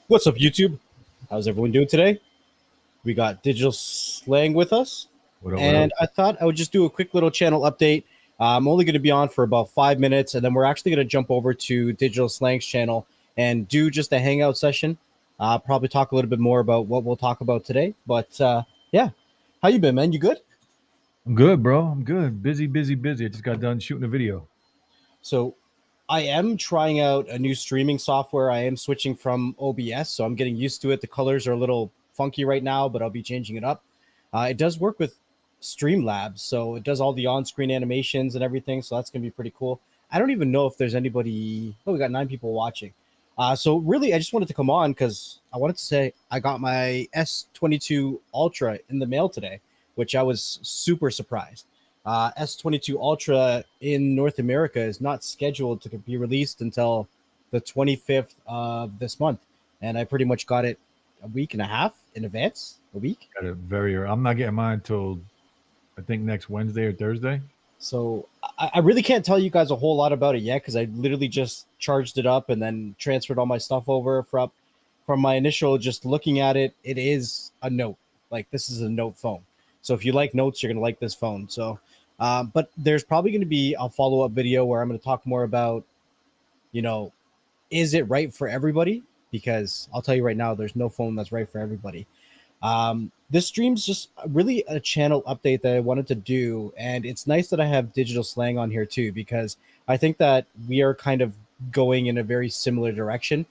What's up, YouTube? How's everyone doing today? We got Digital Slang with us, What up? What up? and I thought I would just do a quick little channel update. I'm only going to be on for about 5 minutes, and then we're actually going to jump over to Digital Slang's channel and do just a hangout session. Probably talk a little bit more about what we'll talk about today. But yeah, how you been, man? You good? I'm good, bro. I'm good. Busy, busy, busy. I just got done shooting a video. So I am trying out a new streaming software. I am switching from OBS, so I'm getting used to it. The colors are a little funky right now, but I'll be changing it up. It does work with Streamlabs, so it does all the on-screen animations and everything. So that's gonna be pretty cool. I don't even know if there's anybody. Oh, we got 9 people watching. So really, I just wanted to come on because I wanted to say I got my S22 Ultra in the mail today, which I was super surprised. S22 Ultra in North America is not scheduled to be released until the 25th of this month. And I pretty much got it a week and a half in advance. A week. Got it very. I'm not getting mine until I think next Wednesday or Thursday. So I really can't tell you guys a whole lot about it yet because I literally just charged it up and then transferred all my stuff over from my initial just looking at it. It is a note. Like this is a note phone. So if you like notes, you're gonna like this phone. So but there's probably going to be a follow up video where I'm going to talk more about, you know, is it right for everybody? Because I'll tell you right now, there's no phone that's right for everybody. This stream's just really a channel update that I wanted to do. And it's nice that I have Digital Slang on here too, because I think that we are kind of going in a very similar direction.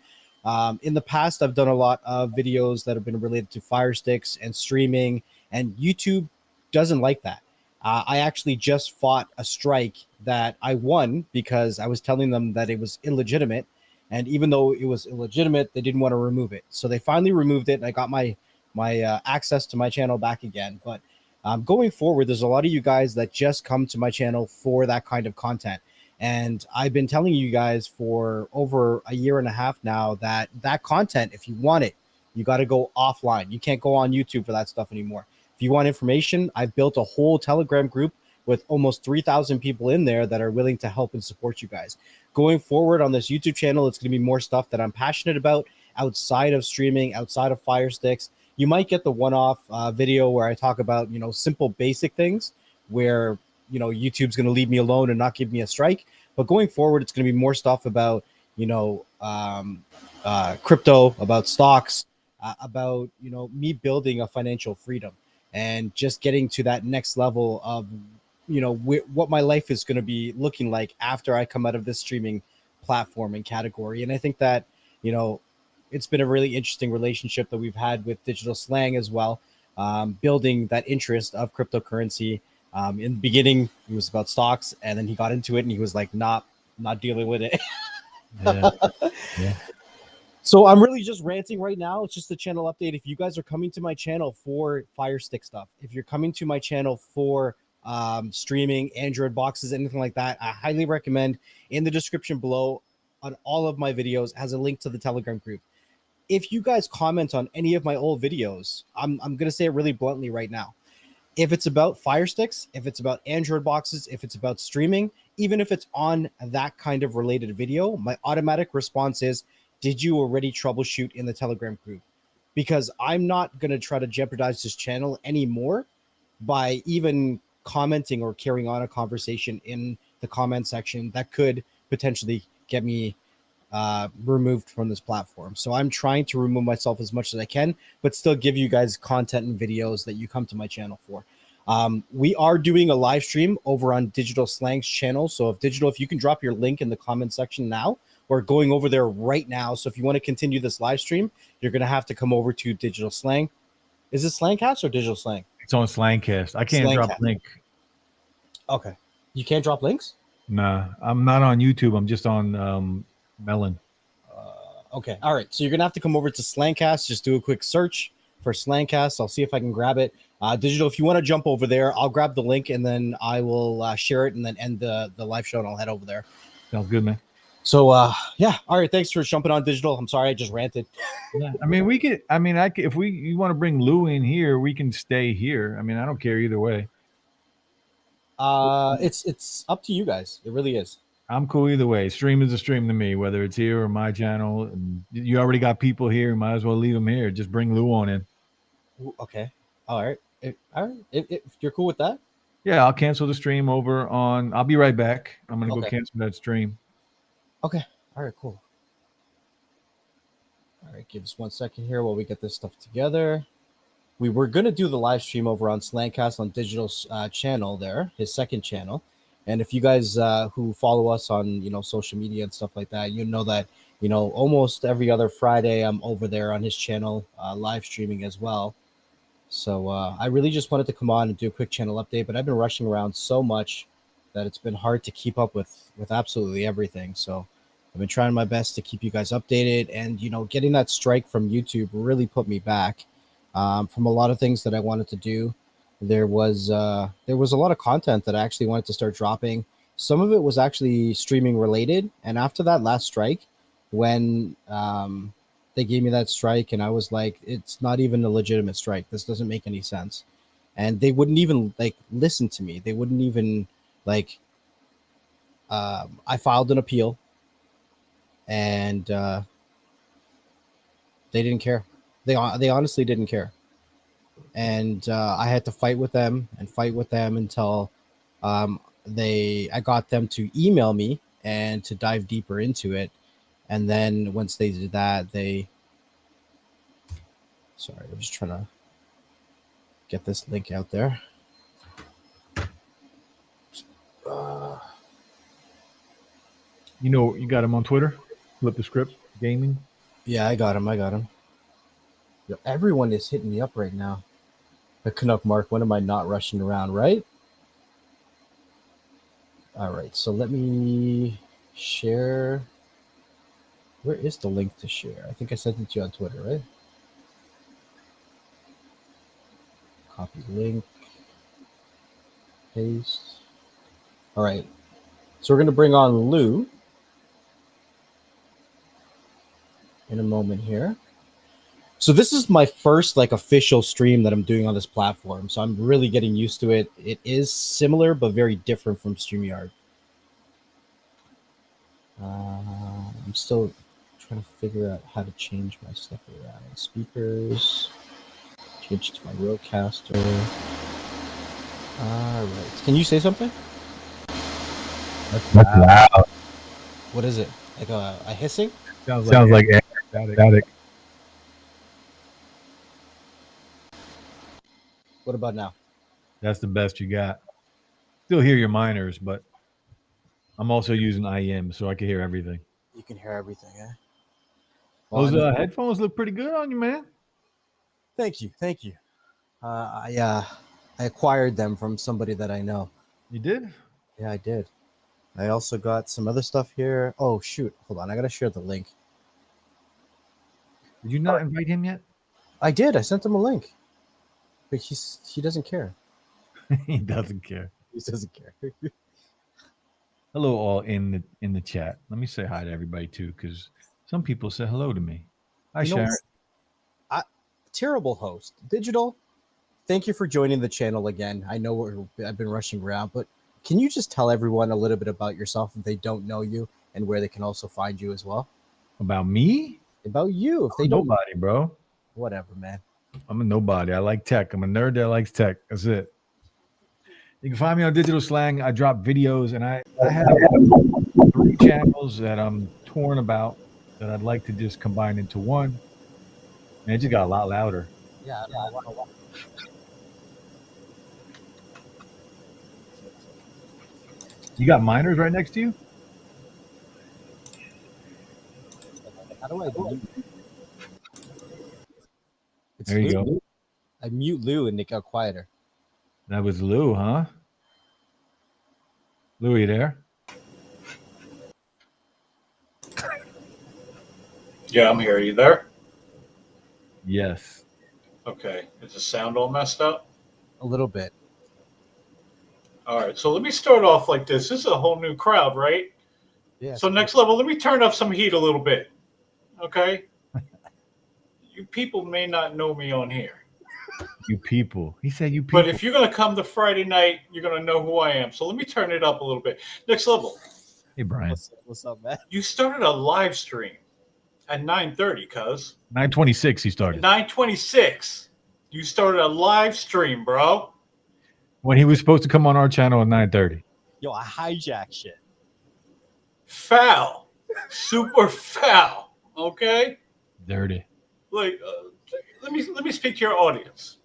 In the past, I've done a lot of videos that have been related to fire sticks and streaming, and YouTube doesn't like that. I actually just fought a strike that I won because I was telling them that it was illegitimate. And even though it was illegitimate, they didn't want to remove it. So they finally removed it. And I got my access to my channel back again. But going forward, there's a lot of you guys that just come to my channel for that kind of content. And I've been telling you guys for over a year and a half now that that content, if you want it, you got to go offline. You can't go on YouTube for that stuff anymore. If you want information, I've built a whole Telegram group with almost 3,000 people in there that are willing to help and support you guys. Going forward on this YouTube channel, it's going to be more stuff that I'm passionate about outside of streaming, outside of Fire Sticks. You might get the one-off video where I talk about, simple basic things where, YouTube's going to leave me alone and not give me a strike. But going forward, it's going to be more stuff about, crypto, about stocks, about, me building a financial freedom and just getting to that next level of what my life is going to be looking like after I come out of this streaming platform and category. And I think that it's been a really interesting relationship that we've had with Digital Slang as well, building that interest of cryptocurrency. In the beginning it was about stocks, and then he got into it and he was like not dealing with it. Yeah, yeah. So I'm really just ranting right now. It's just a channel update. If you guys are coming to my channel for Fire Stick stuff, if you're coming to my channel for streaming, Android boxes, anything like that, I highly recommend in the description below on all of my videos has a link to the Telegram group. If you guys comment on any of my old videos, I'm going to say it really bluntly right now. If it's about Fire Sticks, if it's about Android boxes, if it's about streaming, even if it's on that kind of related video, my automatic response is, did you already troubleshoot in the Telegram group? Because I'm not going to try to jeopardize this channel anymore by even commenting or carrying on a conversation in the comment section that could potentially get me removed from this platform. So I'm trying to remove myself as much as I can, but still give you guys content and videos that you come to my channel for. We are doing a live stream over on Digital Slang's channel. So if you can drop your link in the comment section now, we're going over there right now. So if you want to continue this live stream, you're going to have to come over to Digital Slang. Is it Slangcast or Digital Slang? It's on Slangcast. I can't drop Slangcast. link. Okay. You can't drop links? Nah, I'm not on YouTube. I'm just on Melon. Okay. All right. So you're going to have to come over to Slangcast. Just do a quick search for Slangcast. I'll see if I can grab it. Digital, if you want to jump over there, I'll grab the link and then I will share it and then end the live show and I'll head over there. Sounds good, man. So, yeah. All right. Thanks for jumping on, Digital. I'm sorry I just ranted. Yeah, I mean, we could. I mean, if you want to bring Lou in here, we can stay here. I mean, I don't care either way. It's up to you guys. It really is. I'm cool either way. Stream is a stream to me, whether it's here or my channel. And you already got people here. You might as well leave them here. Just bring Lou on in. Ooh, okay. All right. All right. If you're cool with that. Yeah, I'll cancel the stream over on. I'll be right back. I'm gonna go Okay. cancel that stream. Okay. All right. Cool. All right. Give us 1 second here while we get this stuff together. We were gonna do the live stream over on Slantcast on digital channel there, his second channel. And if you guys who follow us on social media and stuff like that, you know that almost every other Friday I'm over there on his channel live streaming as well. So I really just wanted to come on and do a quick channel update, but I've been rushing around so much that it's been hard to keep up with absolutely everything. So I've been trying my best to keep you guys updated, and getting that strike from YouTube really put me back from a lot of things that I wanted to do. There was a lot of content that I actually wanted to start dropping. Some of it was actually streaming related, and after that last strike, when they gave me that strike, and I was like, it's not even a legitimate strike. This doesn't make any sense. And they wouldn't even listen to me. They wouldn't even I filed an appeal, and they didn't care. They honestly didn't care. And I had to fight with them until I got them to email me and to dive deeper into it. And then once they did that, sorry, I'm just trying to get this link out there. You got him on Twitter. Flip the script gaming. Yeah, I got him. Yo, everyone is hitting me up right now. The Canuck Mark, when am I not rushing around, right? All right, so let me share. Where is the link to share? I think I sent it to you on Twitter, right? Copy link, paste. All right, so we're going to bring on Lou in a moment here. So this is my first official stream that I'm doing on this platform. So I'm really getting used to it. It is similar but very different from StreamYard. I'm still trying to figure out how to change my stuff around. Speakers, change to my roadcaster. All right. Can you say something? That's loud. What is it? Like a hissing? Sounds like static. What about now? That's the best you got. Still hear your minors, but I'm also using IM, so I can hear everything. You can hear everything, eh? Well, Those headphones look pretty good on you, man. Thank you. I acquired them from somebody that I know. You did? Yeah, I did. I also got some other stuff here. Oh shoot! Hold on, I gotta share the link. Did you not invite him yet? I did. I sent him a link, but he doesn't care. He doesn't care. He doesn't care. Hello, all in the chat. Let me say hi to everybody too, because some people say hello to me. Hi, Sharon. Terrible host, Digital. Thank you for joining the channel again. I know I've been rushing around, but can you just tell everyone a little bit about yourself if they don't know you and where they can also find you as well? About me? About you, if they don't. Nobody, bro. Whatever, man. I'm a nobody. I like tech. I'm a nerd that likes tech. That's it. You can find me on Digital Slang. I drop videos, and I have 3 channels that I'm torn about that I'd like to just combine into one. And it just got a lot louder. Yeah, I don't know why. You got minors right next to you? How do I mute? There you go. I mute Lou and it got quieter. That was Lou, huh? Lou, are you there? Yeah, I'm here. Are you there? Yes. Okay. Is the sound all messed up? A little bit. All right. So let me start off like this. This is a whole new crowd, right? Yeah. So next level, let me turn up some heat a little bit. Okay? You people may not know me on here. You people. He said you people. But if you're going to come to Friday night, you're going to know who I am. So let me turn it up a little bit. Next level. Hey, Brian. What's up, man? You started a live stream at 9:30, cuz. 9:26 he started. 9:26. You started a live stream, bro. When he was supposed to come on our channel at 9:30. Yo, I hijack shit. Foul. Super foul. Okay? Dirty. Like, let me speak to your audience.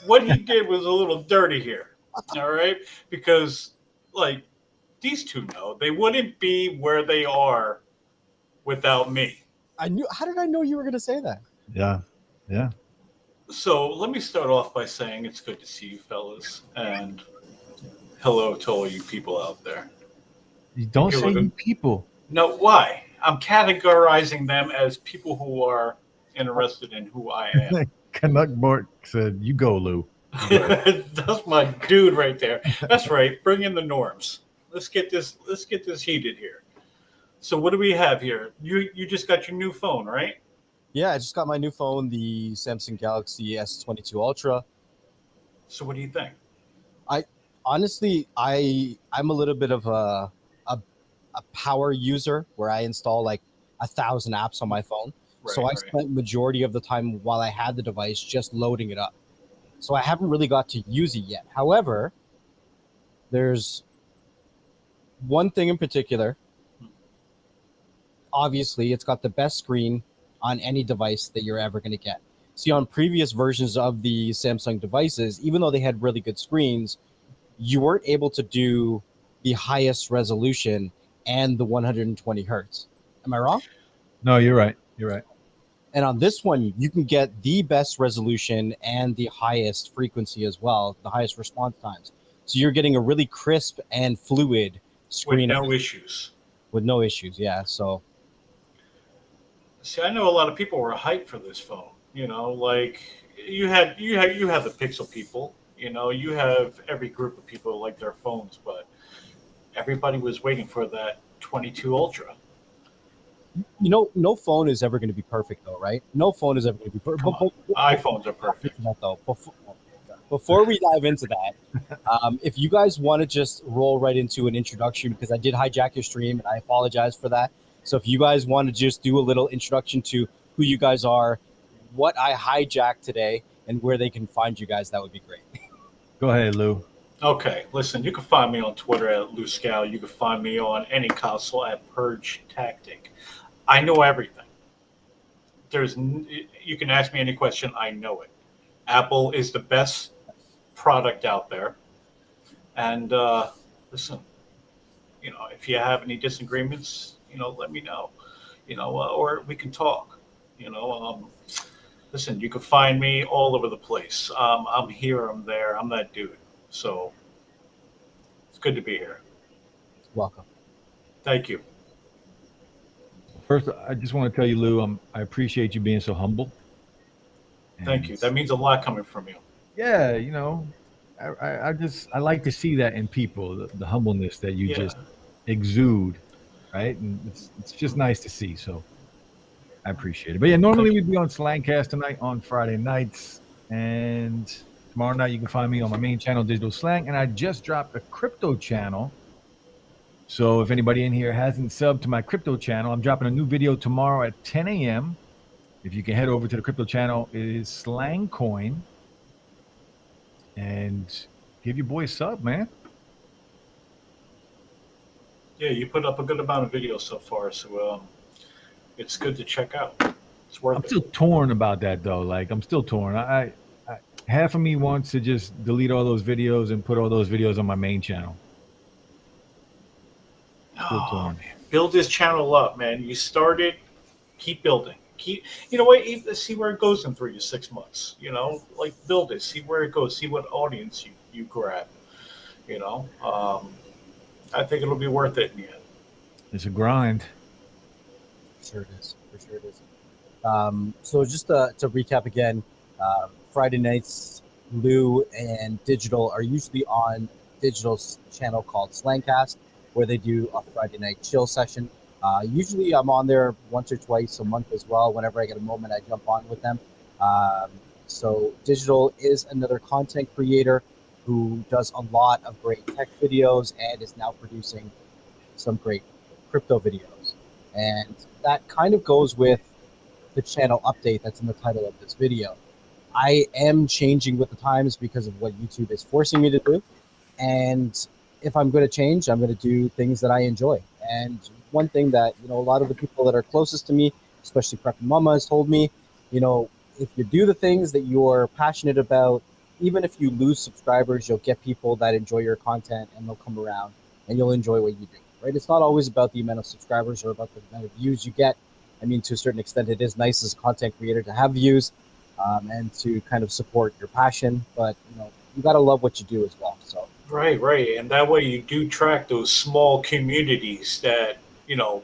What he did was a little dirty here. All right? Because, like, these two know they wouldn't be where they are without me. I knew. How did I know you were gonna say that? Yeah. Yeah. So let me start off by saying it's good to see you fellas, and hello to all you people out there. You don't Here say with you him. people. No, why? I'm categorizing them as people who are interested in who I am. Canuck Bork said, "You go, Lou." That's my dude right there. That's right. Bring in the norms. Let's get this heated here. So what do we have here? You just got your new phone, right? Yeah, I just got my new phone, the Samsung Galaxy S22 Ultra. So what do you think? Honestly, I'm a little bit of a power user where I install like 1,000 apps on my phone. So I spent majority of the time while I had the device just loading it up. So I haven't really got to use it yet. However, there's one thing in particular. Obviously, it's got the best screen on any device that you're ever going to get. See, on previous versions of the Samsung devices, even though they had really good screens, you weren't able to do the highest resolution and the 120 hertz. Am I wrong? No, you're right. You're right. And on this one, you can get the best resolution and the highest frequency as well, the highest response times. So you're getting a really crisp and fluid screen With no issues. with no issues. Yeah. So See, I know a lot of people were hyped for this phone. You know, like you have the Pixel people. You know, you have every group of people like their phones, but everybody was waiting for that 22 Ultra. you know, no phone is ever going to be perfect, though, right? No phone is ever going to be perfect. Come on. iPhones are perfect. Before we dive into that, if you guys want to just roll right into an introduction, because I did hijack your stream and I apologize for that. So if you guys want to just do a little introduction to who you guys are, what I hijacked today, and where they can find you guys, that would be great. Go ahead, Lou. Okay, listen, you can find me on Twitter at LouScal. You can find me on any console at Purge Tactic. I know everything. You can ask me any question, I know it. Apple is the best product out there. And listen, you know, if you have any disagreements, you know, let me know. You know, or we can talk. You know, listen, you can find me all over the place. I'm here, I'm there, I'm that dude. So it's good to be here. Welcome. Thank you. First, I just want to tell you, Lou, I appreciate you being so humble. Thank you. That means a lot coming from you. Yeah, you know, I like to see that in people, the humbleness that you just exude, right? And it's just nice to see. So I appreciate it. But yeah, normally we'd be on Slangcast tonight on Friday nights, and tomorrow night you can find me on my main channel, Digital Slang, and I just dropped a crypto channel. So if anybody in here hasn't subbed to my crypto channel, I'm dropping a new video tomorrow at 10 a.m. If you can head over to the crypto channel, it is Slang Coin, and give your boy a sub, man. Yeah, you put up a good amount of videos so far, so it's good to check out. It's worth I'm it. still torn about that though. Like I'm still torn. I half of me wants to just delete all those videos and put all those videos on my main channel. Still torn. Man. Build this channel up, man. You started, keep building. You know what? See where it goes in 3 to 6 months. You know, like build it, see where it goes, see what audience you grab. You know, I think it'll be worth it in the end. It's a grind. For sure it is. For sure it is. So just to recap again, Friday nights, Lou and Digital are usually on Digital's channel called Slangcast, where they do a Friday night chill session. Usually I'm on there once or twice a month as well. Whenever I get a moment, I jump on with them. So Digital is another content creator who does a lot of great tech videos and is now producing some great crypto videos, and that kind of goes with the channel update that's in the title of this video. I am changing with the times because of what YouTube is forcing me to do. And if I'm going to change, I'm going to do things that I enjoy. And one thing that, a lot of the people that are closest to me, especially Prep and Mama, has told me, if you do the things that you're passionate about, even if you lose subscribers, you'll get people that enjoy your content and they'll come around and you'll enjoy what you do, right? It's not always about the amount of subscribers or about the amount of views you get. I mean, to a certain extent, it is nice as a content creator to have views and to kind of support your passion, but you got to love what you do as well. So Right. And that way you do track those small communities that,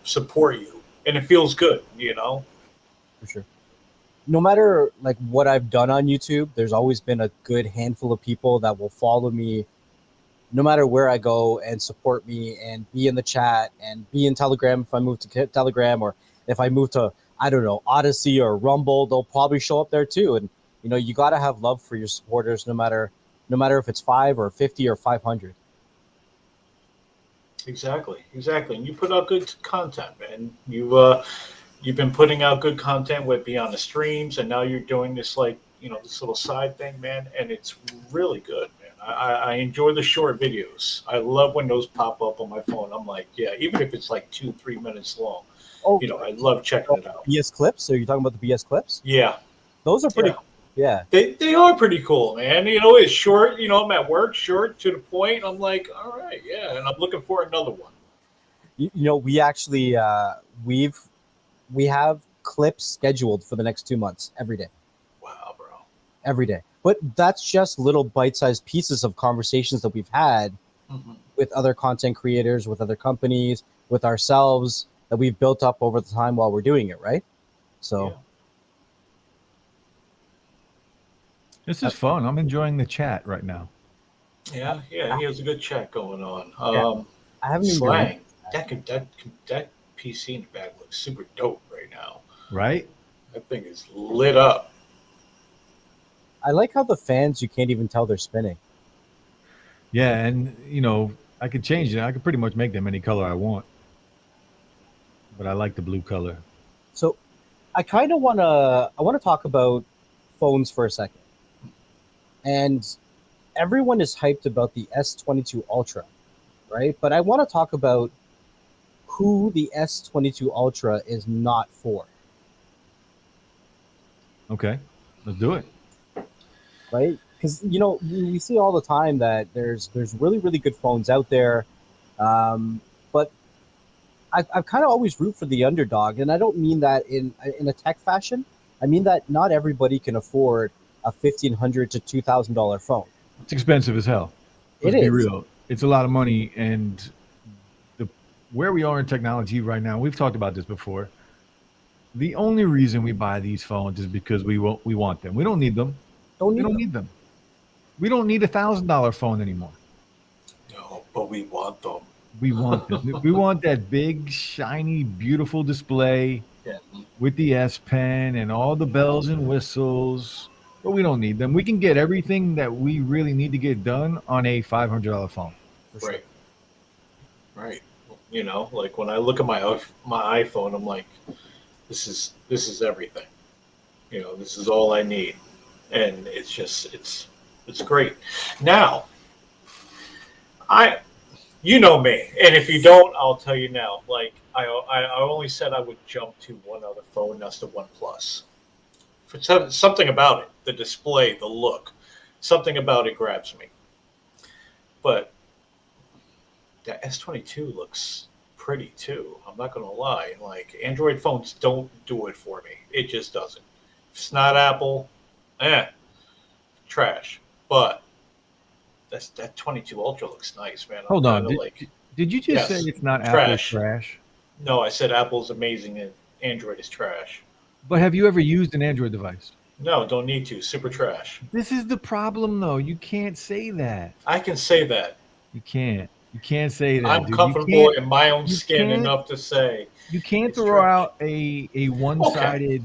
support you. And it feels good, for sure. No matter like what I've done on YouTube, there's always been a good handful of people that will follow me no matter where I go and support me and be in the chat and be in Telegram if I move to Telegram, or if I move to, I don't know, Odyssey or Rumble, they'll probably show up there too. And you got to have love for your supporters no matter if it's 5 or 50 or 500. Exactly. And you put out good content, man. You've been putting out good content with Beyond the Streams, and now you're doing this this little side thing, man, and it's really good, man. I enjoy the short videos. I love when those pop up on my phone. I'm like, yeah, even if it's like 2-3 minutes long, Oh, I love checking it out. BS clips? Are you talking about the BS clips? Yeah. Those are pretty cool. Yeah. They are pretty cool, man. It's short, I'm at work, short, to the point. I'm like, all right, yeah, and I'm looking for another one. We actually we have clips scheduled for the next 2 months every day. Wow, bro. Every day. But that's just little bite-sized pieces of conversations that we've had with other content creators, with other companies, with ourselves, that we've built up over the time while we're doing it, right? So this is fun. I'm enjoying the chat right now. Yeah, he has a good chat going on. I haven't even Slang. That PC in the back looks super dope right now. Right? That thing is lit up. I like how the fans, you can't even tell they're spinning. Yeah, and I could change it. I could pretty much make them any color I want. But I like the blue color. So I kind of want to talk about phones for a second. And everyone is hyped about the S22 Ultra, right? But I want to talk about who the S22 Ultra is not for. Okay, let's do it. Right? Because we see all the time that there's really, really good phones out there, but I've kind of always root for the underdog, and I don't mean that in a tech fashion. I mean that not everybody can afford a $1,500 to $2,000 phone. It's expensive as hell. Let's be real. It's a lot of money, and where we are in technology right now, we've talked about this before. The only reason we buy these phones is because we want them. We don't need them. We don't need them. We don't need $1,000 phone anymore. No, but we want them. We want them. We want that big, shiny, beautiful display with the S Pen and all the bells and whistles. But we don't need them. We can get everything that we really need to get done on a $500 phone. Right. Right. Like when I look at my iPhone, I'm like, this is everything. This is all I need, and it's great. Now, you know me, and if you don't, I'll tell you now. Like I only said I would jump to one other phone, that's the OnePlus. For something about it, the display, the look, something about it grabs me. But the S22 looks pretty too. I'm not gonna lie. Like Android phones don't do it for me. It just doesn't. If it's not Apple, trash. But that 22 Ultra looks nice, man. Hold on. Did you just say it's not Apple trash? No, I said Apple's amazing and Android is trash. But have you ever used an Android device? No, don't need to. Super trash. This is the problem, though. You can't say that. I can say that. You can't. You can't say that. I'm comfortable in my own skin enough to say. You can't throw out a one-sided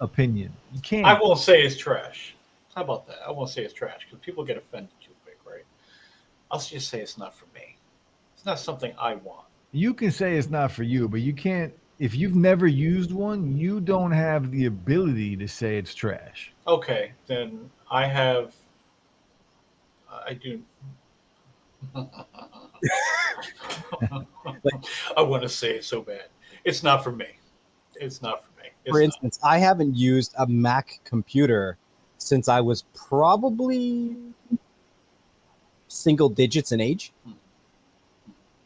opinion. You can't. I won't say it's trash. How about that? I won't say it's trash because people get offended too quick, right? I'll just say it's not for me. It's not something I want. You can say it's not for you, but you can't. If you've never used one, you don't have the ability to say it's trash. Okay, then I have. I do. Like, I want to say it so bad. It's not for me. It's not for me. It's for not. instance, I haven't used a Mac computer since I was probably single digits in age,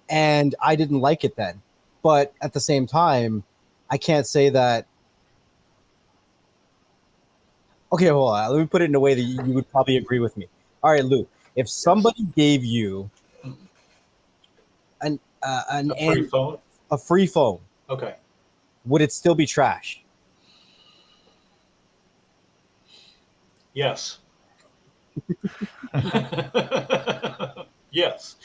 and I didn't like it then. But at the same time, I can't say that. Okay, hold on. Let me put it in a way that you would probably agree with me. All right, Lou. If somebody gave you an A free phone. a free phone, Okay. would it still be trash? Yes. Yes.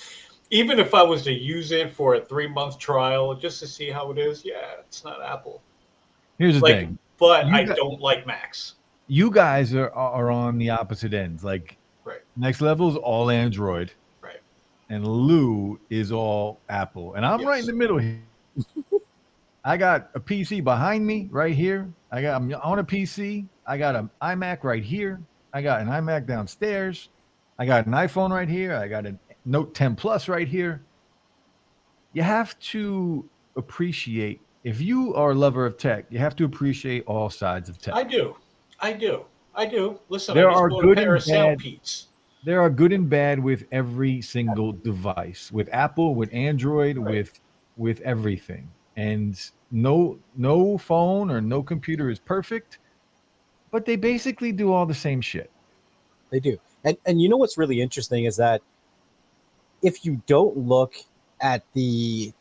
Even if I was to use it for a 3-month trial just to see how it is, yeah, it's not Apple. Here's the Like, thing: but You I got- don't like Macs. you guys are on the opposite ends. Like Right. next level is all Android, Right. and Lou is all Apple, and I'm right in Yes. the middle here. I got a PC behind me right here. I'm on a PC. I got an iMac right here. I got an iMac downstairs. I got an iPhone right here. I got a Note 10 Plus right here. You have to appreciate, if you are a lover of tech, you have to appreciate all sides of tech. I do. I do. I do. Listen, I There just are bought a good pair and of sound bad. peats. There are good and bad with every single device, with Apple, with Android, Right. with everything. And no phone or no computer is perfect, but they basically do all the same shit. They do. And you know what's really interesting is that if you don't look at the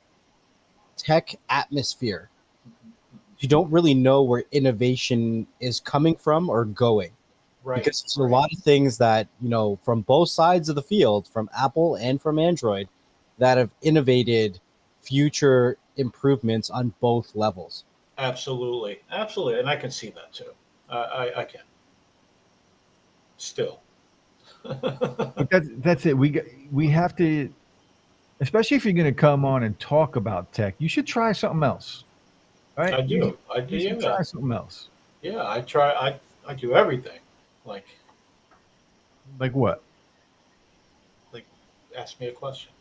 tech atmosphere, you don't really know where innovation is coming from or going. Right. Because there's a Right. lot of things that, from both sides of the field, from Apple and from Android, that have innovated future improvements on both levels. Absolutely. Absolutely. And I can see that too. I can. Still. But that's it. We have to, especially if you're going to come on and talk about tech, you should try something else. Right? I do. I do. You should Yeah. try something else. Yeah. I try. I do everything. Like, Like what? ask me a question.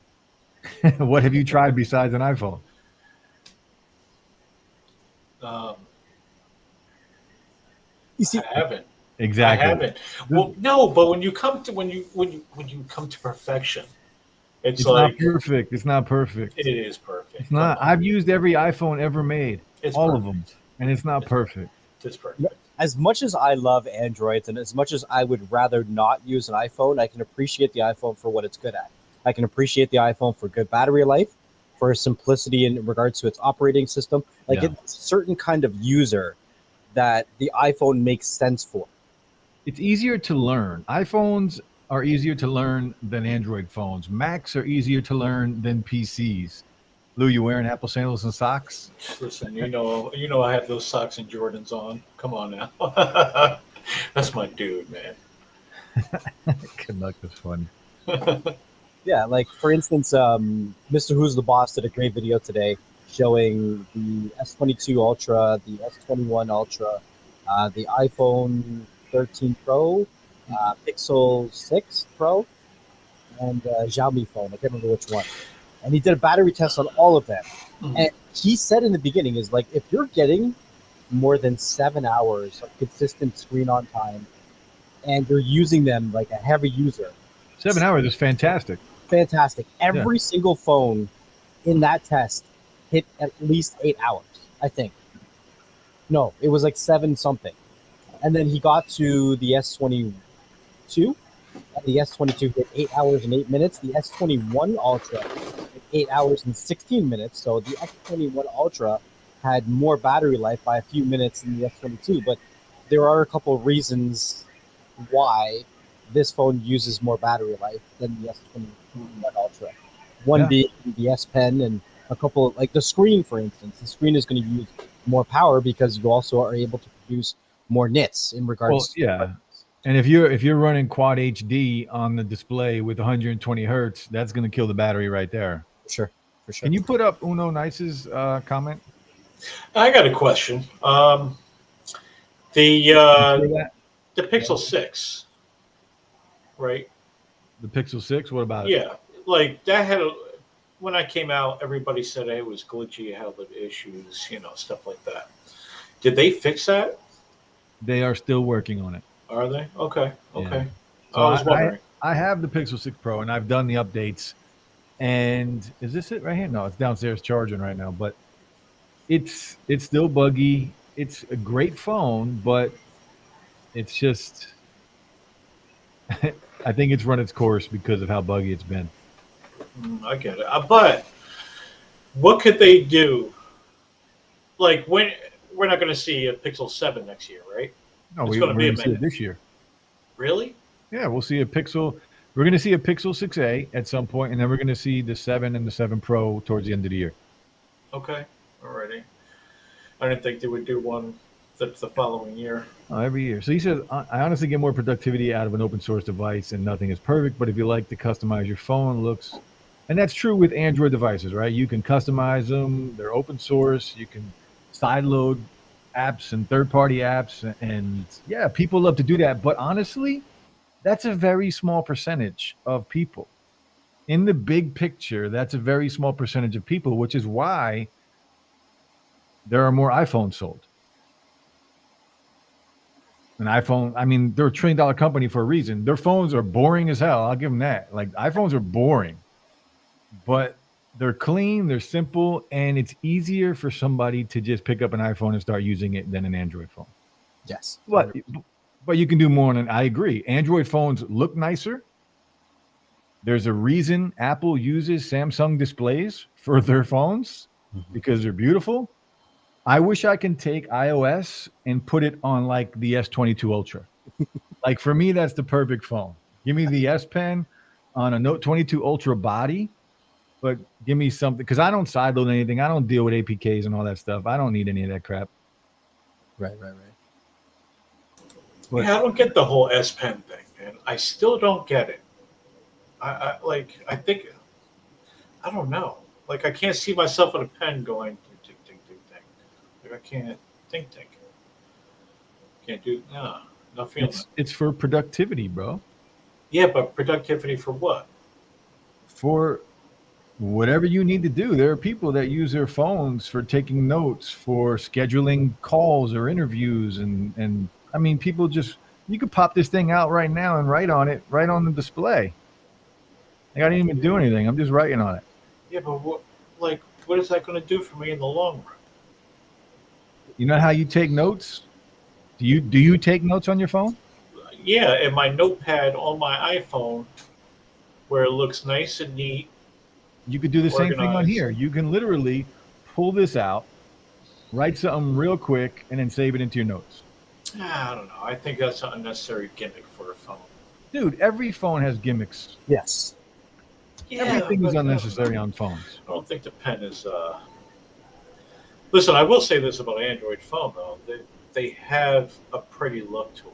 What have you tried besides an iPhone? Um, You see, I haven't. Exactly. I haven't. Well, no, but when you come to when you come to perfection, it's It's not like perfect. It's not perfect. it is perfect. It's not. Come on. I've used every iPhone ever made, It's all perfect. of them, and it's not perfect. It's perfect. as much as I love Androids and as much as I would rather not use an iPhone, I can appreciate the iPhone for what it's good at. I can appreciate the iPhone for good battery life, for simplicity in regards to its operating system. Like Yeah. it's a certain kind of user that the iPhone makes sense for. It's easier to learn. iPhones are easier to learn than Android phones. Macs are easier to learn than PCs. Lou, you wearing Apple sandals and socks? Listen, I have those socks and Jordans on. Come on now. That's my dude, man. Good luck. That's funny. Yeah, like for instance, Mr. Who's the Boss did a great video today showing the S22 Ultra, the S21 Ultra, the iPhone 13 Pro, Pixel 6 Pro, and Xiaomi phone. I can't remember which one. And he did a battery test on all of them. And he said in the beginning is like, if you're getting more than 7 hours of consistent screen on time and you're using them like a heavy user, 7 hours is fantastic. fantastic. Every single phone in that test hit at least 8 hours, I think. No, it was like 7 something. And then he got to the S22, and the S22 hit 8 hours and 8 minutes. The S21 Ultra hit 8 hours and 16 minutes. So the S21 Ultra had more battery life by a few minutes than the S22. But there are a couple of reasons why this phone uses more battery life than the S21 Ultra. One Yeah. being the S Pen, and a couple like the screen, for instance. The screen is going to use more power because you also are able to produce more nits in regards. Well, yeah. And if you're running quad HD on the display with 120 hertz, that's going to kill the battery right there. Sure. for sure. Can you put up Uno Nice's comment? I got a question. You The hear that? the Pixel 6, right? The Pixel 6. What about it? Yeah, like that had a when I came out, everybody said hey, it was glitchy, had issues, stuff like that. Did they fix that? They are still working on it. Are they? Okay, Yeah. okay. So I was wondering. I have the Pixel 6 Pro and I've done the updates. And is this it right here? No, it's downstairs charging right now. But it's still buggy. It's a great phone, but it's just I think it's run its course because of how buggy it's been. I get it. But what could they do? Like when we're not going to see a Pixel 7 next year, right? No, It's we're going to be going a to see it minute. this year. Really? Yeah, we'll see a Pixel. We're going to see a Pixel 6a at some point, and then we're going to see the 7 and the 7 Pro towards the end of the year. Okay. Alrighty. I didn't think they would do one the following year. Every year. So he says, I honestly get more productivity out of an open source device, and nothing is perfect. But if you like to customize your phone, looks, and that's true with Android devices, right? You can customize them. They're open source. You can sideload apps and third-party apps, and yeah, people love to do that. But honestly, that's a very small percentage of people. In the big picture, that's a very small percentage of people, which is why there are more iPhones sold. An iPhone, I mean, they're a $1 trillion company for a reason. Their phones are boring as hell. I'll give them that. Like, iPhones are boring, but they're clean, they're simple, and it's easier for somebody to just pick up an iPhone and start using it than an Android phone. Yes. But you can do more than I agree. Android phones look nicer. There's a reason Apple uses Samsung displays for their phones because they're beautiful. I wish I can take iOS and put it on like the S22 Ultra. Like for me, that's the perfect phone. Give me the S Pen on a Note 22 Ultra body, but give me something because I don't sideload anything. I don't deal with APKs and all that stuff. I don't need any of that crap. Right. But, yeah, I don't get the whole S Pen thing, man. I still don't get it. I think I don't know. Like I can't see myself with a pen going tick tick tick tick tick. Like I can't think. Can't do not feeling it. it's for productivity, bro. Yeah, but productivity for what? For whatever you need to do. There are people that use their phones for taking notes, for scheduling calls or interviews, and I mean, people just you could pop this thing out right now and write on it right on the display. Like, I didn't even do anything. I'm just writing on it. Yeah, but what is that going to do for me in the long run? You know how you take notes? Do you take notes on your phone? Yeah, and my notepad on my iPhone, where it looks nice and neat. You could do the same thing on Organized. here. You can literally pull this out, write something real quick, and then save it into your notes. I don't know. I think that's an unnecessary gimmick for a phone. Dude, every phone has gimmicks. Yes. Yeah, Everything but is unnecessary on phones. I don't think the pen is. Listen, I will say this about Android phone though. They have a pretty look to them.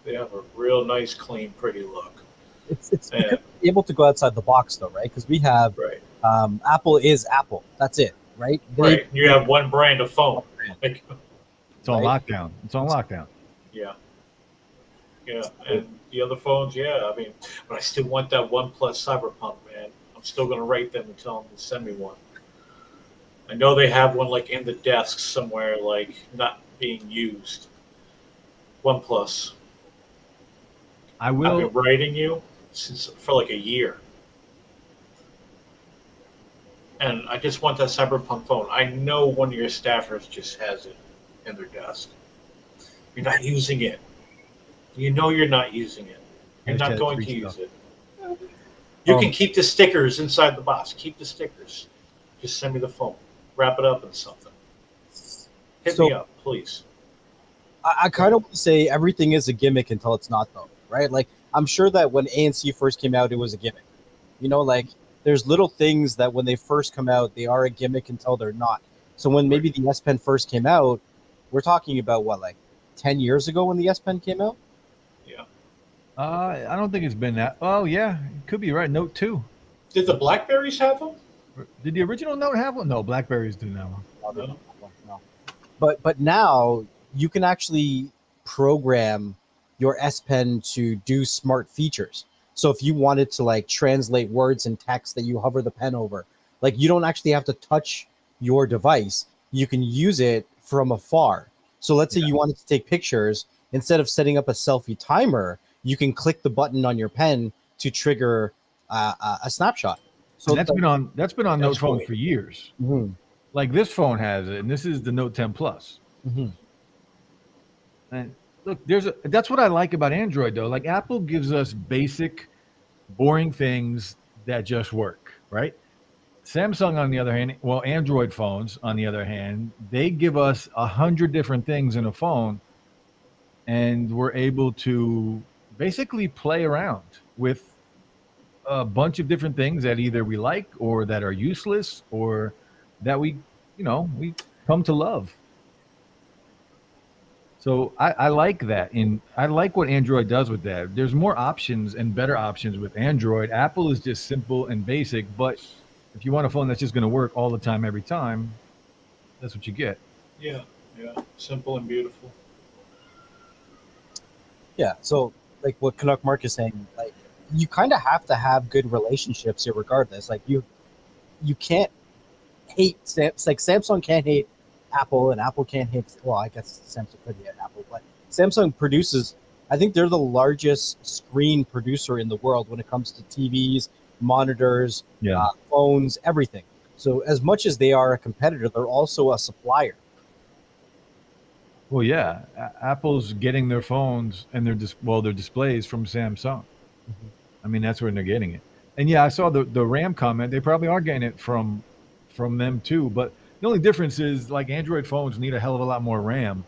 They have a real nice, clean, pretty look. It's Yeah. able to go outside the box though, right? Because we have Right. Apple is Apple. That's it, right? Right. You have one brand of phone. Like, It's on Right. lockdown. It's on lockdown. yeah. Yeah. And the other phones, yeah. I mean, but I still want that OnePlus Cyberpunk, man. I'm still going to rate them and tell them to send me one. I know they have one like in the desk somewhere, like not being used. OnePlus. I I've will. been writing you for like a year. And I just want that Cyberpunk phone. I know one of your staffers just has it in their desk. You're not using it. You know you're not using it. You're not Hashtag going free to use stuff. it. You can keep the stickers inside the box. Keep the stickers. Just send me the phone. Wrap it up in something. Hit So- me up, please. I kind of want to say everything is a gimmick until it's not, though, right? Like, I'm sure that when ANC first came out, it was a gimmick. You know, like, there's little things that when they first come out, they are a gimmick until they're not. So when maybe the S Pen first came out, we're talking about what, like 10 years ago when the S Pen came out? Yeah. I don't think it's been that. Oh yeah, it could be right. Note 2. Did the Blackberries have them? Did the original Note have one? No, Blackberries do now. No, they No? don't have one, no. But now you can actually program your S Pen to do smart features. So if you wanted to like translate words and text that you hover the pen over, like you don't actually have to touch your device. You can use it from afar. So let's say Yeah. you wanted to take pictures, instead of setting up a selfie timer, you can click the button on your pen to trigger a snapshot. So And that's been on Note That's phones cool. for years. Mhm, Like this phone has it, and this is the Note 10 Plus. mhm. And look, that's what I like about Android though. Like Apple gives us basic, boring things that just work, right? Samsung, on the other hand, well, Android phones, on the other hand, they give us 100 different things in a phone, and we're able to basically play around with a bunch of different things that either we like or that are useless or that we come to love. So I like that. I like what Android does with that. There's more options and better options with Android. Apple is just simple and basic, but if you want a phone that's just going to work all the time, every time, that's what you get. Yeah, yeah. Simple and beautiful. Yeah. So like what Canuck Mark is saying, like you kind of have to have good relationships here regardless. Like you can't hate like Samsung can't hate Apple, and Apple can't hate, well, I guess Samsung could hate Apple, but Samsung produces, I think they're the largest screen producer in the world when it comes to TVs, monitors, Yeah. phones, everything. So as much as they are a competitor, they're also a supplier. Well, yeah. Apple's getting their phones and their displays from Samsung. Mhm. I mean, that's where they're getting it. And yeah, I saw the RAM comment. They probably are getting it from them too. But the only difference is like Android phones need a hell of a lot more RAM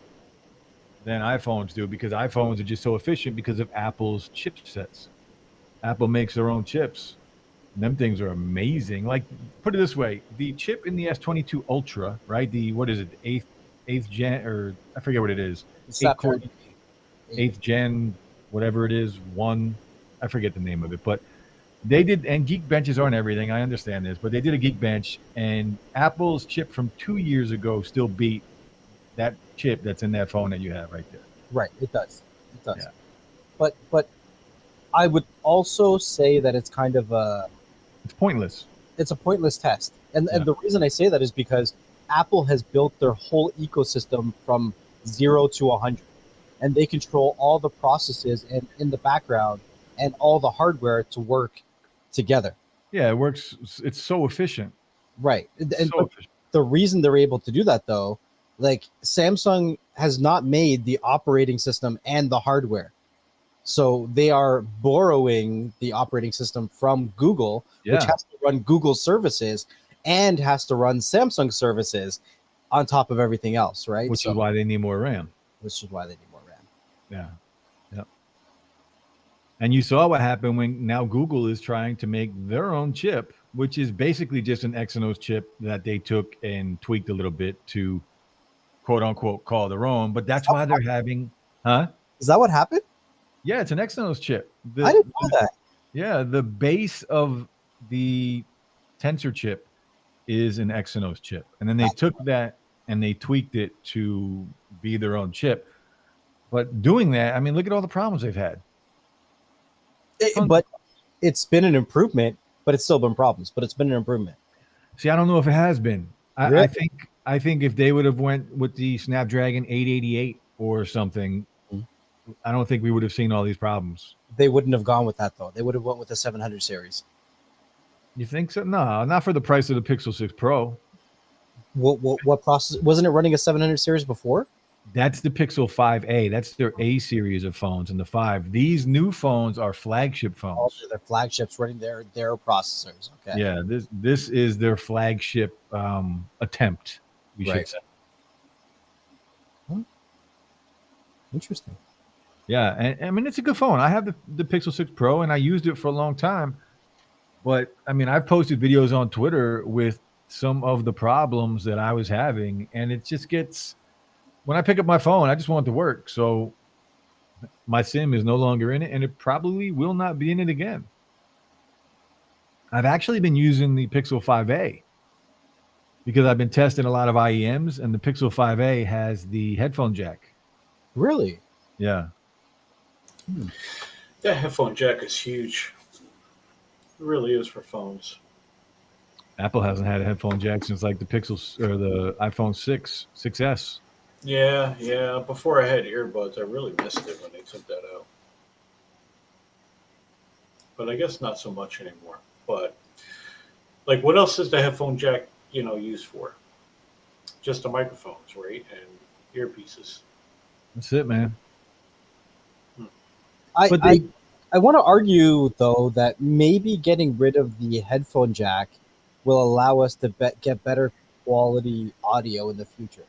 than iPhones do because iPhones are just so efficient because of Apple's chipsets. Apple makes their own chips. And them things are amazing. Like, put it this way: the chip in the S22 Ultra, right? The what is it? Eighth gen, or I forget what it is. It's Eight not core, very- eighth gen, whatever it is. One, I forget the name of it, but they did. And Geek benches aren't everything. I understand this, but they did a Geek bench, and Apple's chip from 2 years ago still beat that chip that's in that phone that you have right there. Right, it does. It does. Yeah. But I would also say that it's kind of It's pointless. it's a pointless test. And Yeah. and the reason I say that is because Apple has built their whole ecosystem from 0 to 100, and they control all the processes and in the background and all the hardware to work together. Yeah, it works. It's so efficient. Right. And So but efficient. the reason they're able to do that though, like Samsung has not made the operating system and the hardware. So they are borrowing the operating system from Google, which Yeah. has to run Google services and has to run Samsung services on top of everything else, right? Which So, is why they need more RAM. which is why they need more RAM. Yeah. Yeah. And you saw what happened when now Google is trying to make their own chip, which is basically just an Exynos chip that they took and tweaked a little bit to quote unquote call their own. But that's why they're having, huh? Is that what happened? Yeah, it's an Exynos chip. I didn't know that. Yeah, the base of the tensor chip is an Exynos chip. And then they took that and they tweaked it to be their own chip. But doing that, I mean, look at all the problems they've had. But it's been an improvement, but it's still been problems, but it's been an improvement. See, I don't know if it has been. Really? I think if they would have went with the Snapdragon 888 or something, Mhm. I don't think we would have seen all these problems. They wouldn't have gone with that though. They would have went with the 700 series. You think so? No, not for the price of the Pixel 6 Pro. What process wasn't it running a 700 series before? That's the Pixel 5a. That's their A series of phones and the 5. These new phones are flagship All phones. their flagships running their processors. Okay. Yeah, this is their flagship attempt, we should Right. say. Interesting. Yeah, and I mean it's a good phone. I have the Pixel 6 Pro and I used it for a long time. But I mean, I've posted videos on Twitter with some of the problems that I was having, and it just gets when I pick up my phone, I just want it to work. So my SIM is no longer in it, and it probably will not be in it again. I've actually been using the Pixel 5a because I've been testing a lot of IEMs, and the Pixel 5a has the headphone jack. Really? Yeah. That headphone jack is huge. It really is for phones. Apple hasn't had a headphone jack since like the Pixel or the iPhone 6S. Yeah, yeah. Before I had earbuds, I really missed it when they took that out. But I guess not so much anymore. But like, what else is the headphone jack, used for? Just the microphones, right, and earpieces. That's it, man. But I want to argue though that maybe getting rid of the headphone jack will allow us to get better quality audio in the future.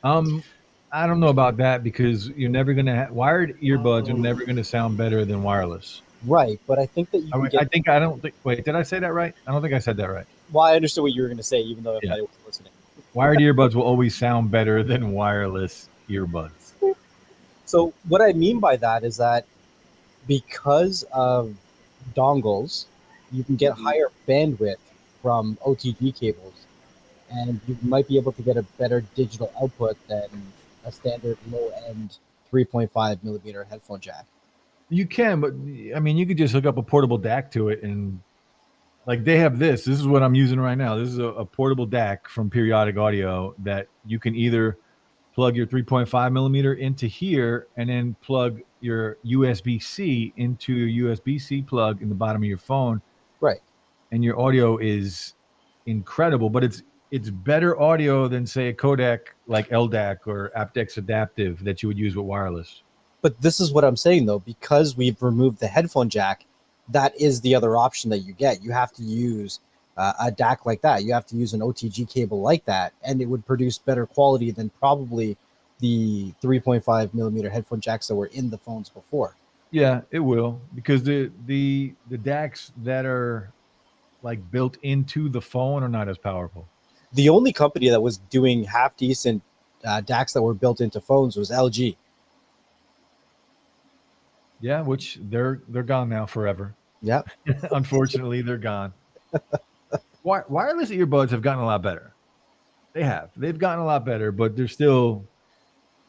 I don't know about that because you're never gonna wired earbuds are never gonna sound better than wireless. Right, but I think that you can get. I don't think. Wait, did I say that right? I don't think I said that right. Well, I understood what you were going to say, even though I wasn't listening. Wired earbuds will always sound better than wireless earbuds. So what I mean by that is that because of dongles, you can get higher bandwidth from OTG cables, and you might be able to get a better digital output than a standard low-end 3.5 millimeter headphone jack. You can, but I mean, you could just hook up a portable DAC to it, and like they have this. This is what I'm using right now. This is a portable DAC from Periodic Audio that you can either plug your 3.5 millimeter into here and then plug your USB-C into your USB-C plug in the bottom of your phone. Right. And your audio is incredible, but it's better audio than say a codec like LDAC or aptX Adaptive that you would use with wireless. But this is what I'm saying though, because we've removed the headphone jack, that is the other option that you get. You have to use a DAC like that. You have to use an OTG cable like that, and it would produce better quality than probably the 3.5 millimeter headphone jacks that were in the phones before. Yeah, it will, because the DACs that are like built into the phone are not as powerful. The only company that was doing half decent DACs that were built into phones was LG. Yeah, which they're gone now forever. Yeah. Unfortunately, they're gone. Wireless earbuds have gotten a lot better. They have. They've gotten a lot better, but they're still,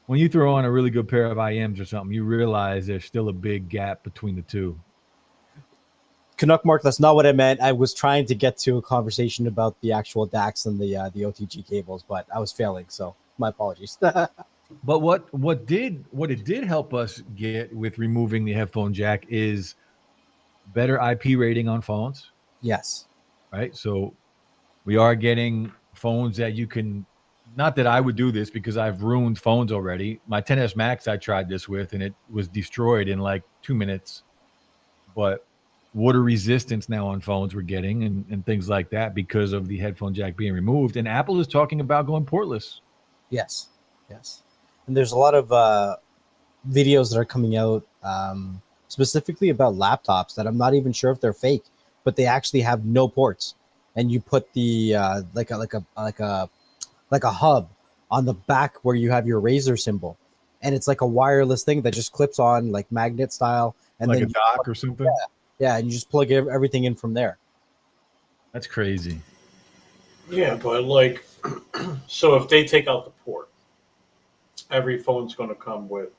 when you throw on a really good pair of IMs or something, you realize there's still a big gap between the two. Canuck Mark, that's not what I meant. I was trying to get to a conversation about the actual DACs and the OTG cables, but I was failing, so my apologies. But what it did help us get with removing the headphone jack is better IP rating on phones. Yes. Right. So we are getting phones that you can, not that I would do this because I've ruined phones already. My 10S Max I tried this with and it was destroyed in like 2 minutes. But water resistance now on phones we're getting and things like that because of the headphone jack being removed. And Apple is talking about going portless. Yes. Yes. And there's a lot of videos that are coming out specifically about laptops that I'm not even sure if they're fake, but they actually have no ports. And you put the like a hub on the back where you have your Razer symbol, and it's like a wireless thing that just clips on like magnet style, and like then a dock or something. Yeah, and you just plug everything in from there. That's crazy. Yeah, but like, so if they take out the port, every phone's going to come with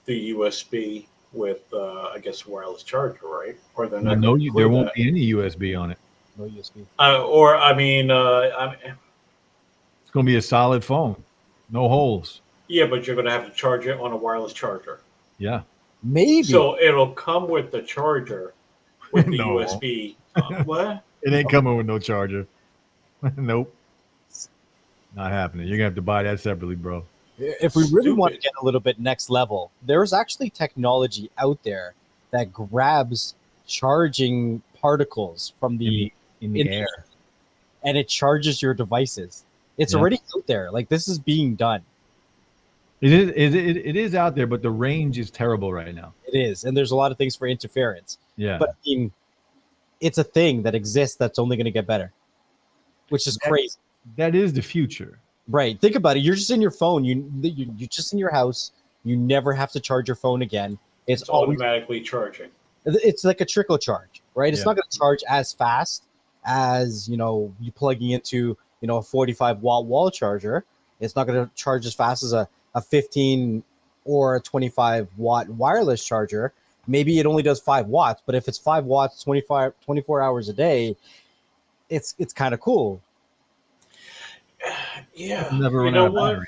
the USB with, I guess, wireless charger, right? Or they're not. No, there won't be any USB on it. No USB. Or I mean, it's going to be a solid phone, no holes. Yeah, but you're going to have to charge it on a wireless charger. Yeah, maybe. So it'll come with the charger with the No. USB. What? It ain't coming with no charger. Nope, not happening. You're gonna have to buy that separately, bro. If we really want to Stupid. get a little bit next level, there's actually technology out there that grabs charging particles from the In the air. and it charges your devices. It's already out there. Like, this is being done. It is out there, but the range is terrible right now. It is, and there's a lot of things for interference. Yeah, But I mean, it's a thing that exists that's only going to get better, which is crazy. that is the future. Right. Think about it. You're just in your phone. You're just in your house. You never have to charge your phone again. It's always, automatically charging. it's like a trickle charge. right? It's Yeah. not going to charge as fast as, you know, you plugging into, you know, a 45-watt wall charger. It's not going to charge as fast as a 15 or a 25-watt wireless charger. Maybe it only does 5 watts, but if it's 5 watts 24 hours a day, it's kind of cool. Yeah. Never You run know out of what? battery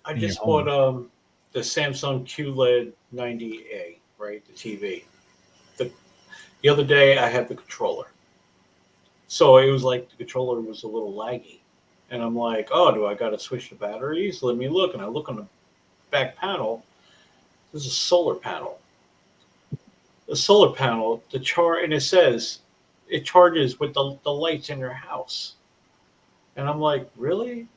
I in your just bought home. the Samsung QLED 90A, right? The TV. The the other day I had the controller. So it was like the controller was a little laggy. And I'm like, oh, do I got to switch the batteries? Let me look. And I look on the back panel. There's a solar panel. The solar panel, and it says it charges with the lights in your house. And I'm like, really?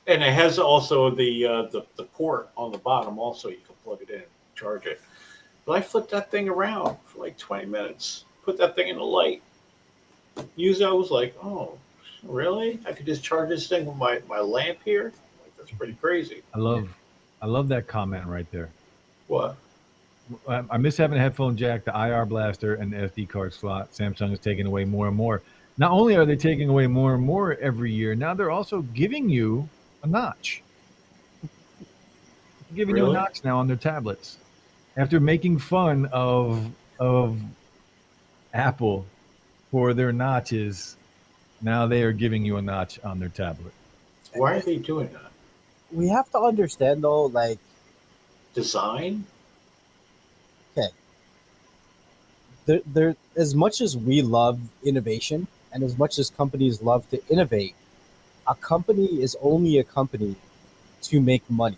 And it has also the port on the bottom. Also, you can plug it in, charge it. But I flipped that thing around for like 20 minutes. Put that thing in the light. Use it. I was like, oh, really? I could just charge this thing with my lamp here. Like, that's pretty crazy. I love that comment right there. What? I miss having a headphone jack, the IR blaster, and the SD card slot. Samsung is taking away more and more. Not only are they taking away more and more every year, now they're also giving you a notch. Giving you a Really? notch now on their tablets. After making fun of Apple for their notches, now they are giving you a notch on their tablet. Why are they doing that? We have to understand though, like, Design? okay, there as much as we love innovation and as much as companies love to innovate, a company is only a company to make money.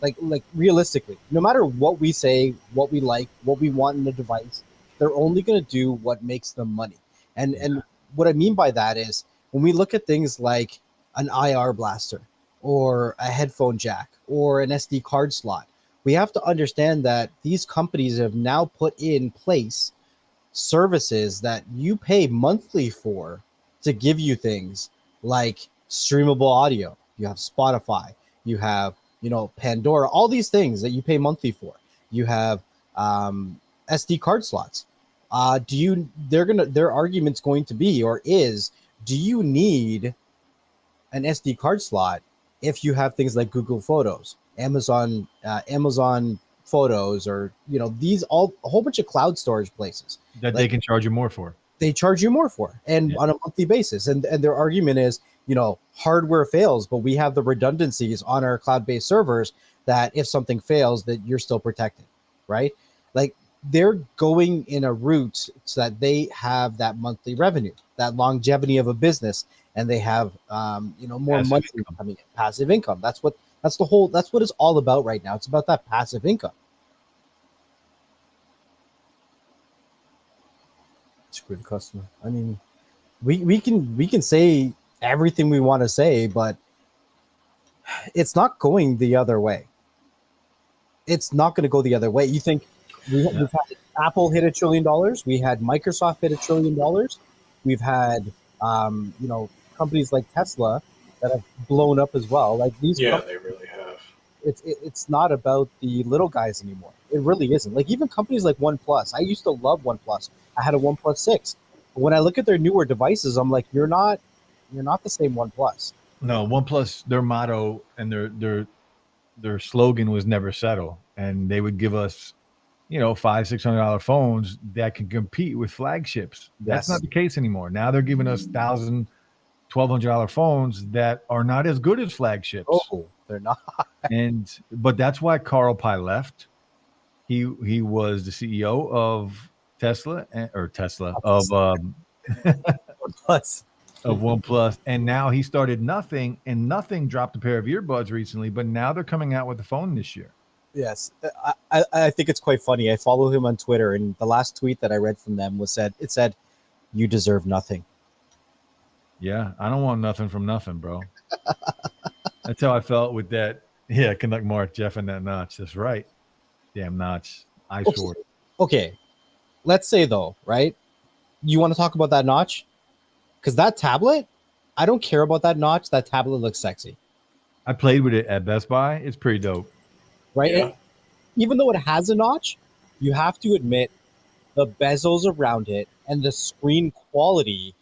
Like realistically, no matter what we say, what we like, what we want in a device, they're only going to do what makes them money. And what I mean by that is when we look at things like an IR blaster or a headphone jack or an SD card slot, we have to understand that these companies have now put in place services that you pay monthly for to give you things like streamable audio. You have Spotify, you have, you know, Pandora, all these things that you pay monthly for. You have SD card slots. Their argument's going to be, or is, do you need an SD card slot if you have things like Google Photos, Amazon Photos, or, you know, these all a whole bunch of cloud storage places That they like can charge you more for. they charge you more for, and Yeah. on a monthly basis. And their argument is, you know, hardware fails, but we have the redundancies on our cloud-based servers that if something fails, that you're still protected, right? Like, they're going in a route so that they have that monthly revenue, that longevity of a business, and they have you know, more Passive money income. coming in, passive income. That's what it's all about right now. It's about that passive income. Screw the customer. I mean, we can say everything we want to say, but it's not going the other way. It's not going to go the other way. You think we've had Apple hit $1 trillion? We had Microsoft hit $1 trillion. We've had you know, companies like Tesla that have blown up as well. Like these Yeah, companies, they really have. it's not about the little guys anymore. It really isn't. Like even companies like OnePlus. I used to love OnePlus. I had a OnePlus 6. But when I look at their newer devices, I'm like, you're not the same OnePlus. No, OnePlus, their motto and their slogan was never settle, and they would give us, you know, $500-$600 phones that can compete with flagships. That's Yes. not the case anymore. Now they're giving us $1,000-$1,200 phones that are not as good as flagships. Oh, they're not. But that's why Carl Pye left. He was the CEO of Tesla OnePlus. of OnePlus, and now he started Nothing, and Nothing dropped a pair of earbuds recently, but now they're coming out with the phone this year. Yes, I think it's quite funny. I follow him on Twitter, and the last tweet that I read from them said, "You deserve nothing." Yeah, I don't want nothing from nothing, bro. That's how I felt with that. Yeah, conduct Mark, Jeff, and that notch. That's right. Damn notch. I swore. Okay, let's say though, right? You want to talk about that notch? Because that tablet, I don't care about that notch. That tablet looks sexy, I played with it at Best Buy. It's pretty dope. right? Yeah. Even though it has a notch, you have to admit the bezels around it, and the screen quality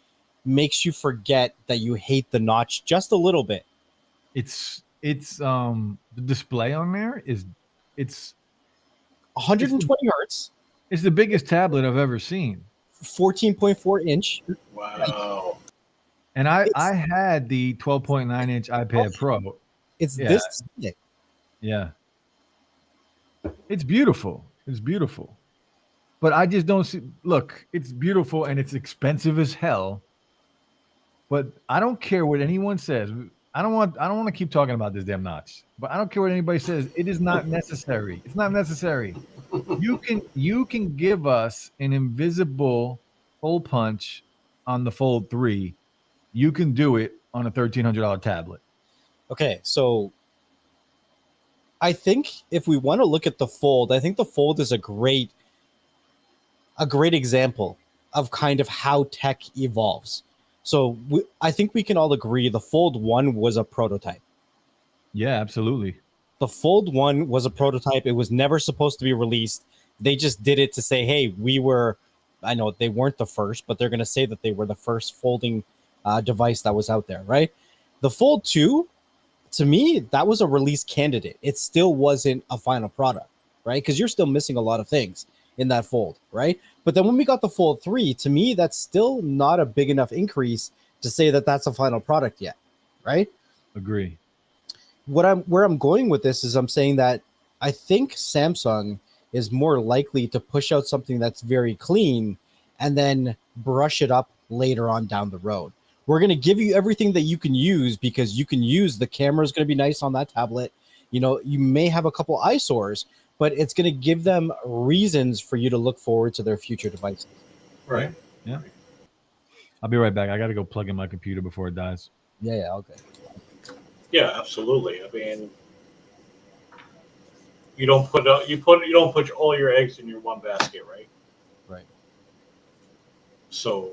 makes you forget that you hate the notch just a little bit. It's the display on there is it's it's the, 120 hertz, it's the biggest tablet I've ever seen. 14.4 inch. Wow. And I It's had the 12.9-inch iPad Pro. it's Yeah, this thick. yeah. It's beautiful. It's beautiful. But I just don't see. Look, it's beautiful and it's expensive as hell. But I don't care what anyone says. I don't want to keep talking about this damn notch. But I don't care what anybody says. It is not necessary. It's not necessary. You can give us an invisible hole punch on the Fold 3. You can do it on a $1,300 tablet. Okay, so I think if we want to look at the Fold, I think the Fold is a great example of kind of how tech evolves. So I think we can all agree the Fold 1 was a prototype. Yeah, absolutely. The Fold 1 was a prototype. It was never supposed to be released. They just did it to say, hey, I know they weren't the first, but they're going to say that they were the first folding device that was out there, right? The Fold 2, to me, that was a release candidate. It still wasn't a final product, right? Because you're still missing a lot of things in that Fold, right? But then when we got the Fold 3, to me, that's still not a big enough increase to say that that's a final product yet, right? Agree. Where I'm going with this is I'm saying that I think Samsung is more likely to push out something that's very clean and then brush it up later on down the road. We're going to give you everything that you can use because you can use the camera is going to be nice on that tablet. You may have a couple eyesores, but it's going to give them reasons for you to look forward to their future devices. Right. Yeah. I'll be right back. I got to go plug in my computer before it dies. Yeah, okay. Yeah, absolutely. I mean, you don't put all your eggs in your one basket, right? Right. So,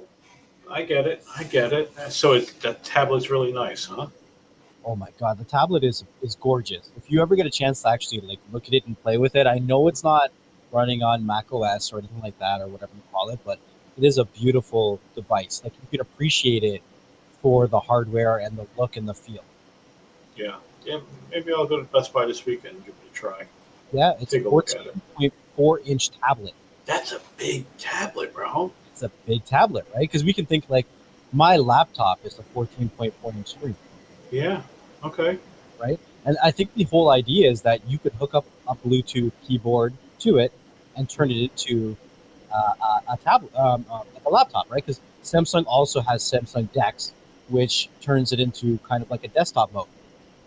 I get it. So that tablet's really nice, huh? Oh my god, the tablet is gorgeous. If you ever get a chance to actually like look at it and play with it, I know it's not running on Mac OS or anything like that or whatever you call it, but it is a beautiful device. Like you can appreciate it for the hardware and the look and the feel. Yeah. Maybe I'll go to Best Buy this weekend and give it a try. Yeah, it's a Take a look at it. 14.4 inch tablet. That's a big tablet, bro. It's a big tablet, right? Because we can think like my laptop is a 14.4 inch screen. Yeah. Okay. Right? And I think the whole idea is that you could hook up a Bluetooth keyboard to it and turn it into a tablet, like a laptop, right? Because Samsung also has Samsung DeX, which turns it into kind of like a desktop mode.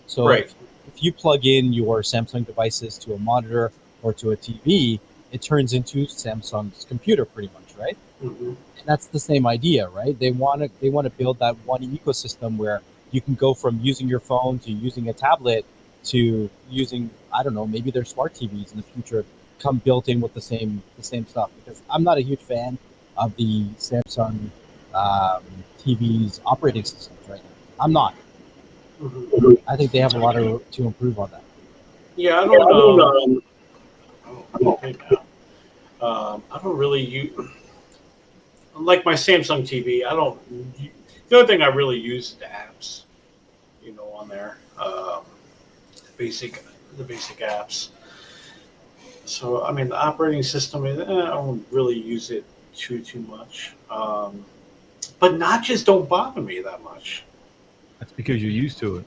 So Right. if you plug in your Samsung devices to a monitor or to a TV, it turns into Samsung's computer pretty much, right? Mm-hmm. And that's the same idea, right? They want to build that one ecosystem where you can go from using your phone to using a tablet to using, I don't know, maybe their smart TVs in the future come built in with the same stuff. Because I'm not a huge fan of the Samsung TV's operating systems right now. I'm not. Mm-hmm. I think they have a lot to improve on that. Yeah, I don't know. Oh, okay now. I don't really use like my Samsung TV. The only thing I really use is the apps, on there. The basic apps. So I mean, the operating system. I don't really use it too much. But notches don't bother me that much. That's because you're used to it.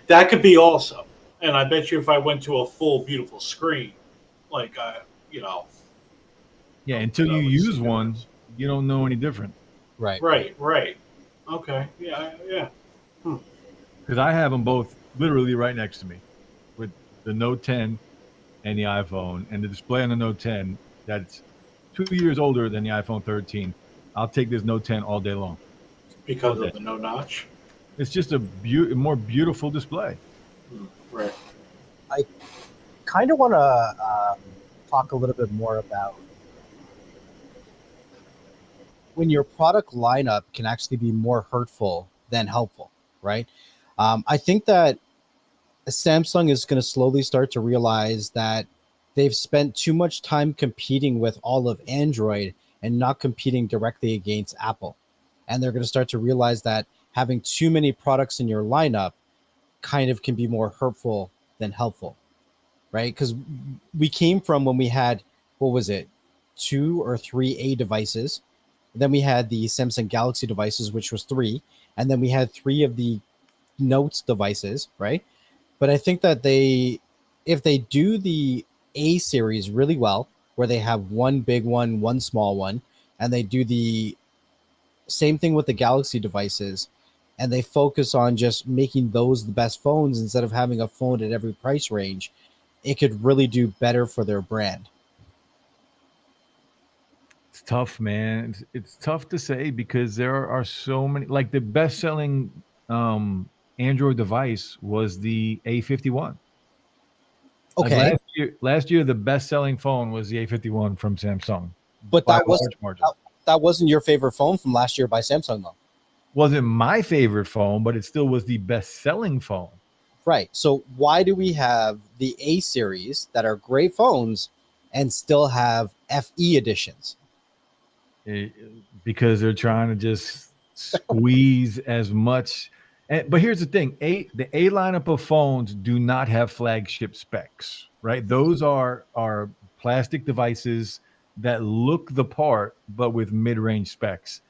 That could be also. And I bet you if I went to a full beautiful screen, like Yeah, until you use one, you don't know any different. Right. Okay. Yeah. Because I have them both literally right next to me, with the Note 10 and the iPhone, and the display on the Note 10 that's 2 years older than the iPhone 13. I'll take this Note 10 all day long. Because of the no notch. It's just a more beautiful display. Right. I kind of want to talk a little bit more about when your product lineup can actually be more hurtful than helpful, right? I think that Samsung is going to slowly start to realize that they've spent too much time competing with all of Android and not competing directly against Apple. And they're going to start to realize that having too many products in your lineup kind of can be more hurtful than helpful, right? Because we came from when we had, what was it, 2 or 3 A devices. Then we had the Samsung Galaxy devices, which was 3. And then we had 3 of the Notes devices, right? But I think that if they do the A series really well, where they have one big one small one, and they do the same thing with the Galaxy devices, and they focus on just making those the best phones instead of having a phone at every price range, it could really do better for their brand. It's tough, man. It's tough to say because there are so many. Like the best-selling Android device was the A51. Like Okay, last year the best-selling phone was the A51 from Samsung but by that a was large margin. that wasn't your favorite phone from last year by Samsung, though. Wasn't my favorite phone, but it still was the best-selling phone. Right. So why do we have the A series that are great phones and still have FE editions? Because they're trying to just squeeze as much. But here's the thing: the A lineup of phones do not have flagship specs, right? Those are plastic devices that look the part, but with mid-range specs.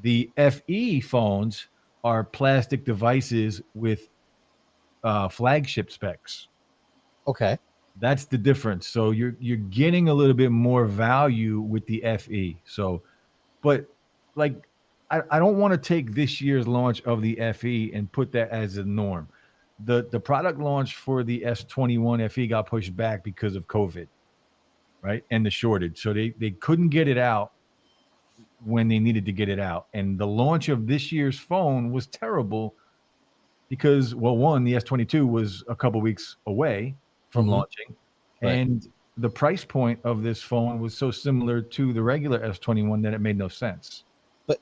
The FE phones are plastic devices with flagship specs. Okay. That's the difference. So you're getting a little bit more value with the FE. So, but like I don't want to take this year's launch of the FE and put that as a norm. The product launch for the S21 FE got pushed back because of COVID, right? And the shortage. So they couldn't get it out when they needed to get it out. And the launch of this year's phone was terrible because, well, one, the S22 was a couple weeks away from launching. Right. And the price point of this phone was so similar to the regular S21 that it made no sense. But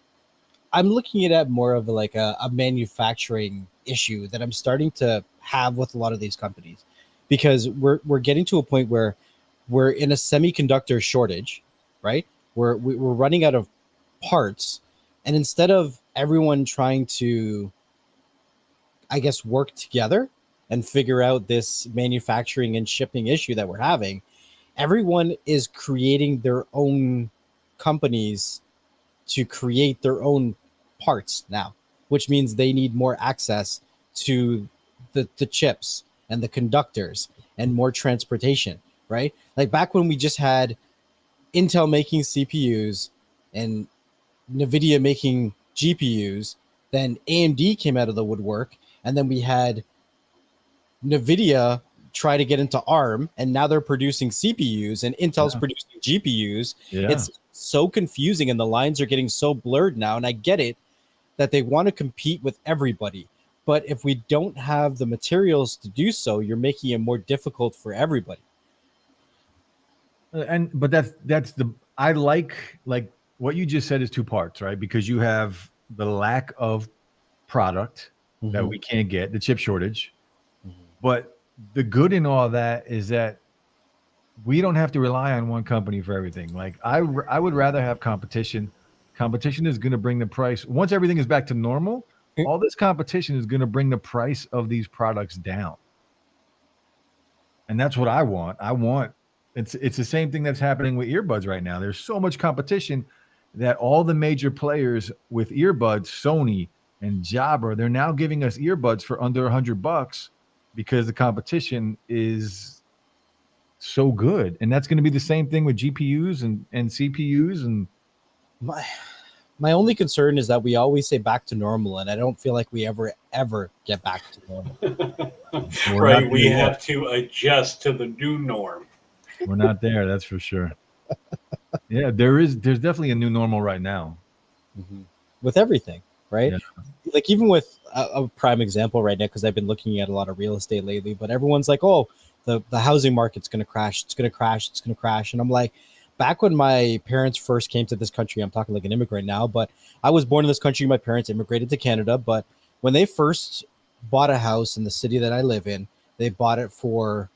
I'm looking at it more of like a manufacturing issue that I'm starting to have with a lot of these companies, because we're getting to a point where we're in a semiconductor shortage, right? We're running out of parts, and instead of everyone trying to, I guess, work together and figure out this manufacturing and shipping issue that we're having, everyone is creating their own companies to create their own parts now, which means they need more access to the chips and the conductors and more transportation, right? Like back when we just had Intel making CPUs and NVIDIA making GPUs, then AMD came out of the woodwork, and then we had NVIDIA try to get into ARM, and now they're producing CPUs, and Intel's producing GPUs. Yeah. It's so confusing, and the lines are getting so blurred now, and I get it that they want to compete with everybody. But if we don't have the materials to do so, you're making it more difficult for everybody. But that's the I like what you just said is two parts, right? Because you have the lack of product that we can't get, the chip shortage. But the good in all that is that we don't have to rely on one company for everything. Like I would rather have competition. Competition is going to bring the price. Once everything is back to normal, all this competition is going to bring the price of these products down. And that's what I want. It's the same thing that's happening with earbuds right now. There's so much competition that all the major players with earbuds, Sony and Jabra, they're now giving us earbuds for under $100 because the competition is so good. And that's going to be the same thing with GPUs and CPUs. And my only concern is that we always say back to normal, and I don't feel like we ever get back to normal. Right, we have to adjust to the new norm. We're not there, that's for sure. Yeah, there's definitely a new normal right now. With everything, right? Yeah. Like even with a prime example right now, because I've been looking at a lot of real estate lately, but everyone's like, oh, the housing market's going to crash. It's going to crash. It's going to crash. And I'm like, back when my parents first came to this country, I'm talking like an immigrant now, but I was born in this country. My parents immigrated to Canada. But when they first bought a house in the city that I live in, they bought it for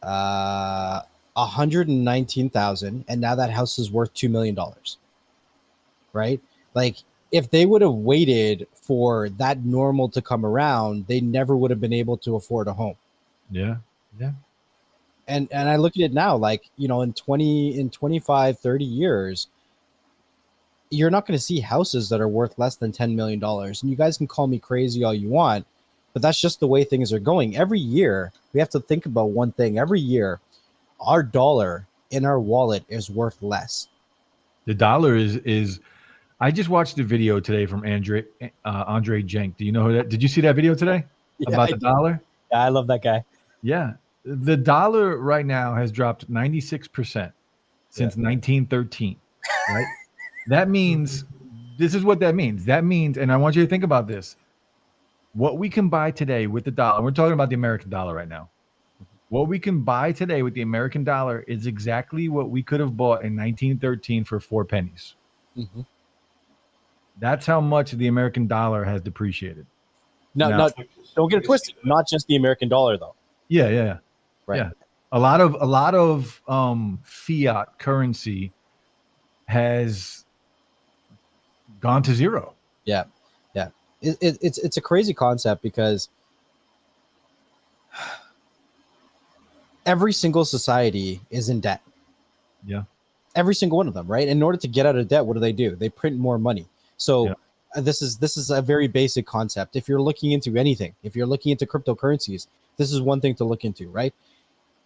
119,000, and now that house is worth $2 million. Right? Like, if they would have waited for that normal to come around, they never would have been able to afford a home. Yeah. Yeah. And I look at it now, like, in 25, 30 years, you're not going to see houses that are worth less than $10 million. And you guys can call me crazy all you want, but that's just the way things are going. Every year, we have to think about one thing. Every year, our dollar in our wallet is worth less. The dollar is. I just watched a video today from Andre Jenk. Do you know who that? Did you see that video today about the dollar? Yeah, I love that guy. Yeah, the dollar right now has dropped 96% since 1913. Right. That means this is what that means. That means, and I want you to think about this. What we can buy today with the dollar, we're talking about the American dollar right now. What we can buy today with the American dollar is exactly what we could have bought in 1913 for 4 pennies. Mm-hmm. That's how much the American dollar has depreciated. No, don't get it twisted. Not just the American dollar, though. Yeah. Right. Yeah. A lot of fiat currency has gone to zero. Yeah. It's a crazy concept because every single society is in debt. Yeah. Every single one of them, right? In order to get out of debt, what do? They print more money. So this is a very basic concept. If you're looking into anything, if you're looking into cryptocurrencies, this is one thing to look into, right?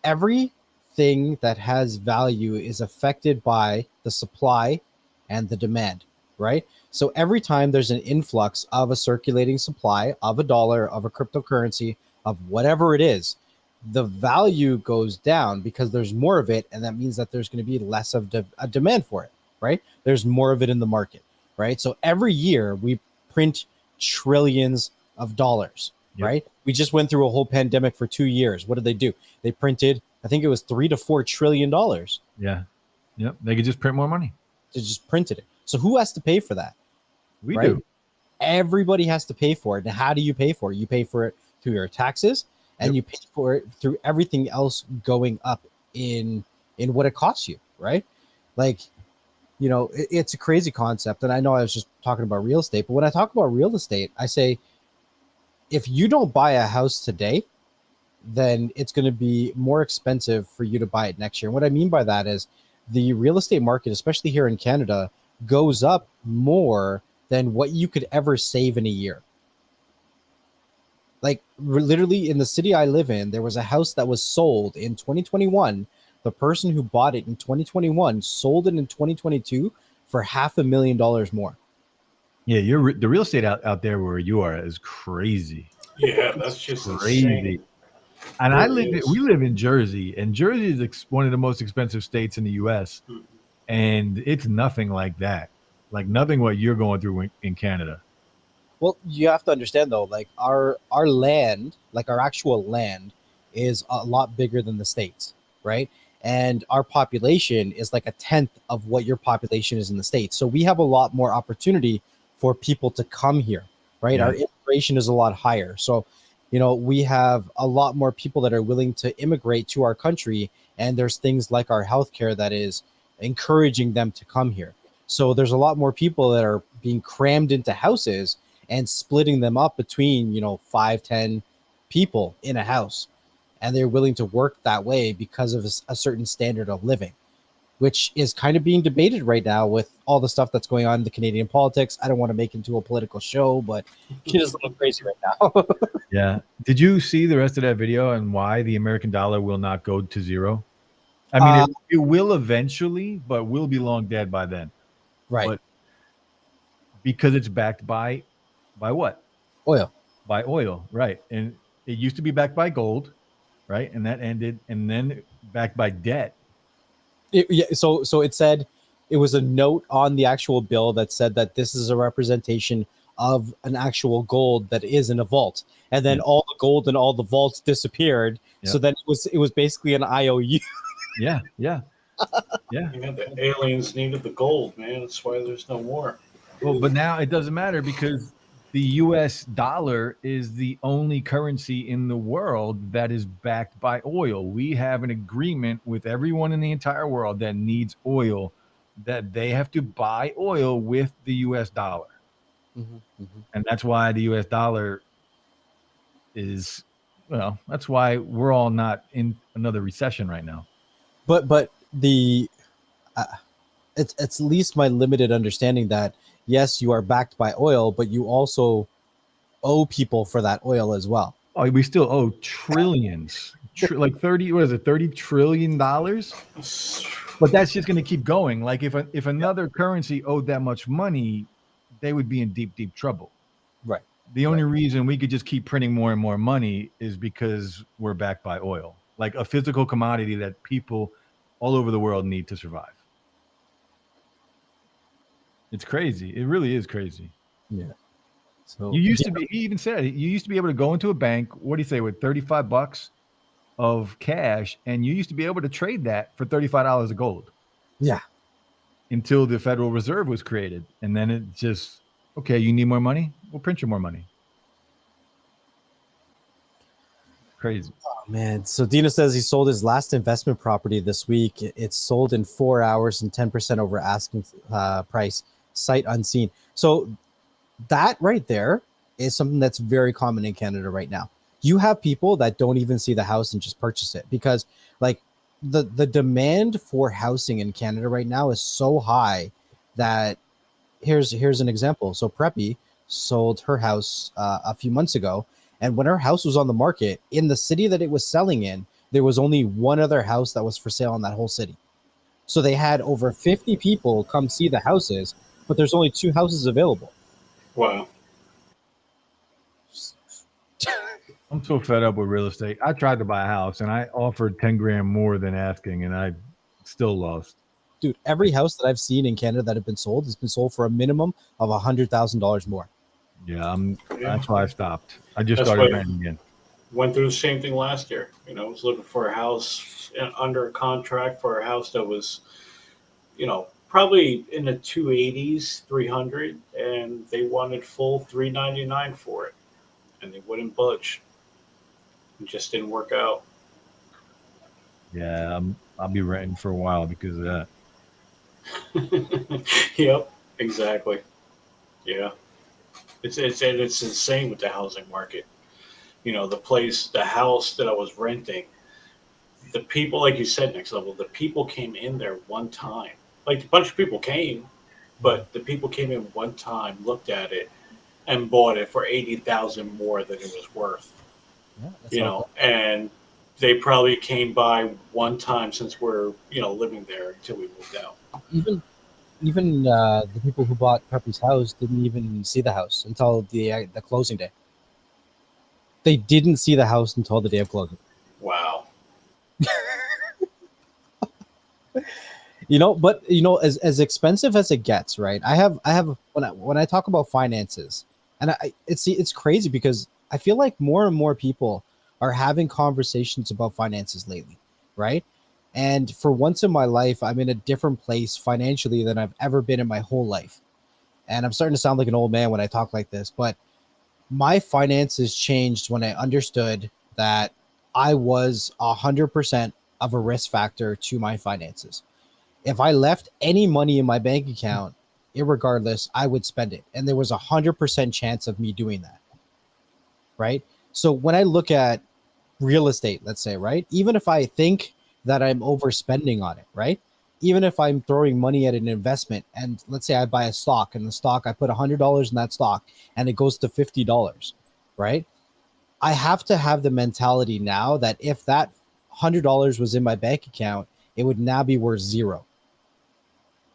Everything that has value is affected by the supply and the demand, right? So every time there's an influx of a circulating supply of a dollar, of a cryptocurrency, of whatever it is, the value goes down because there's more of it, and that means that there's going to be less of a demand for it, right? There's more of it in the market, right? So every year we print trillions of dollars, right? We just went through a whole pandemic for 2 years. What did they do? They printed, I think it was $3 to $4 trillion. Yeah. Yep. They could just print more money. They just printed it. So who has to pay for that? We right? do. Everybody has to pay for it. And how do you pay for it? You pay for it through your taxes, and you pay for it through everything else going up in what it costs you, right? Like, it's a crazy concept. And I know I was just talking about real estate, but when I talk about real estate, I say, if you don't buy a house today, then it's going to be more expensive for you to buy it next year. And what I mean by that is the real estate market, especially here in Canada, goes up more than what you could ever save in a year. Like, literally in the city I live in, there was a house that was sold in 2021. The person who bought it in 2021 sold it in 2022 for $500,000 more. Yeah, the real estate out there where you are is crazy. Yeah, that's just crazy. Insane. And we live in Jersey, and Jersey is one of the most expensive states in the U.S. And it's nothing like that, like nothing what you're going through in Canada. Well, you have to understand though, like our land, like our actual land, is a lot bigger than the States, right? And our population is like a tenth of what your population is in the States. So we have a lot more opportunity for people to come here, right? Our immigration is a lot higher. So, we have a lot more people that are willing to immigrate to our country. And there's things like our healthcare that is encouraging them to come here. So there's a lot more people that are being crammed into houses and splitting them up between, 5-10 people in a house. And they're willing to work that way because of a certain standard of living, which is kind of being debated right now with all the stuff that's going on in the Canadian politics. I don't want to make it into a political show, but it is a little crazy right now. Yeah. Did you see the rest of that video and why the American dollar will not go to zero? I mean, it will eventually, but we'll be long dead by then. Right. But because it's backed by what? Oil. By oil, right. And it used to be backed by gold, right? And that ended, and then backed by debt. So it said, it was a note on the actual bill that said that this is a representation of an actual gold that is in a vault. And then all the gold in all the vaults disappeared. Yeah. So then it was basically an IOU. Yeah. The aliens needed the gold, man. That's why there's no more. Well, but now it doesn't matter because the US dollar is the only currency in the world that is backed by oil. We have an agreement with everyone in the entire world that needs oil that they have to buy oil with the US dollar. And that's why the US dollar is, well, that's why we're all not in another recession right now. But the it's at least my limited understanding that yes, you are backed by oil, but you also owe people for that oil as well. Oh, we still owe trillions, like 30, what is it, $30 trillion? But that's just going to keep going. Like if another currency owed that much money, they would be in deep, deep trouble. Right. The only reason we could just keep printing more and more money is because we're backed by oil, like a physical commodity that people all over the world need to survive. It's crazy. It really is crazy. Yeah. So you used to be, he even said, you used to be able to go into a bank, what do you say, with $35 of cash, and you used to be able to trade that for $35 of gold. Yeah. Until the Federal Reserve was created. And then it just, okay, you need more money? We'll print you more money. Crazy. Oh, man. So Dina says he sold his last investment property this week. It's sold in 4 hours and 10% over asking price, sight unseen. So that right there is something that's very common in Canada right now. You have people that don't even see the house and just purchase it because like the demand for housing in Canada right now is so high that here's an example. So Preppy sold her house a few months ago, and when her house was on the market in the city that it was selling in, there was only one other house that was for sale in that whole city. So they had over 50 people come see the houses, but there's only 2 houses available. Wow. I'm so fed up with real estate. I tried to buy a house and I offered 10 grand more than asking and I still lost. Dude, every house that I've seen in Canada that have been sold has been sold for a minimum of $100,000 more. Yeah, that's why I stopped. I just That's started why- renting again. Went through the same thing last year. You know, I was looking for a house under contract for a house that was, you know, probably in the 280s, 300, and they wanted full 399 for it, and they wouldn't budge. It just didn't work out. Yeah, I'll be renting for a while because of that. Yep, exactly. Yeah, it's insane with the housing market. You know, the house that I was renting, the people, like you said, next level, the people came in there one time. Like a bunch of people came, but the people came in one time, looked at it, and bought it for 80,000 more than it was worth. Yeah, You know, and they probably came by one time since we're living there until we moved out. Even the people who bought Preppy's house didn't even see the house until the closing day. They didn't see the house until the day of closing. Wow. But as expensive as it gets, right? I have when I talk about finances, and it's crazy because I feel like more and more people are having conversations about finances lately, right? And for once in my life, I'm in a different place financially than I've ever been in my whole life. And I'm starting to sound like an old man when I talk like this, but my finances changed when I understood that I was 100% of a risk factor to my finances. If I left any money in my bank account, irregardless, I would spend it. And there was 100% chance of me doing that. Right. So when I look at real estate, let's say, right, even if I think that I'm overspending on it, right, even if I'm throwing money at an investment and let's say I buy a stock and the stock, I put $100 in that stock and it goes to $50, right, I have to have the mentality now that if that $100 was in my bank account, it would now be worth zero.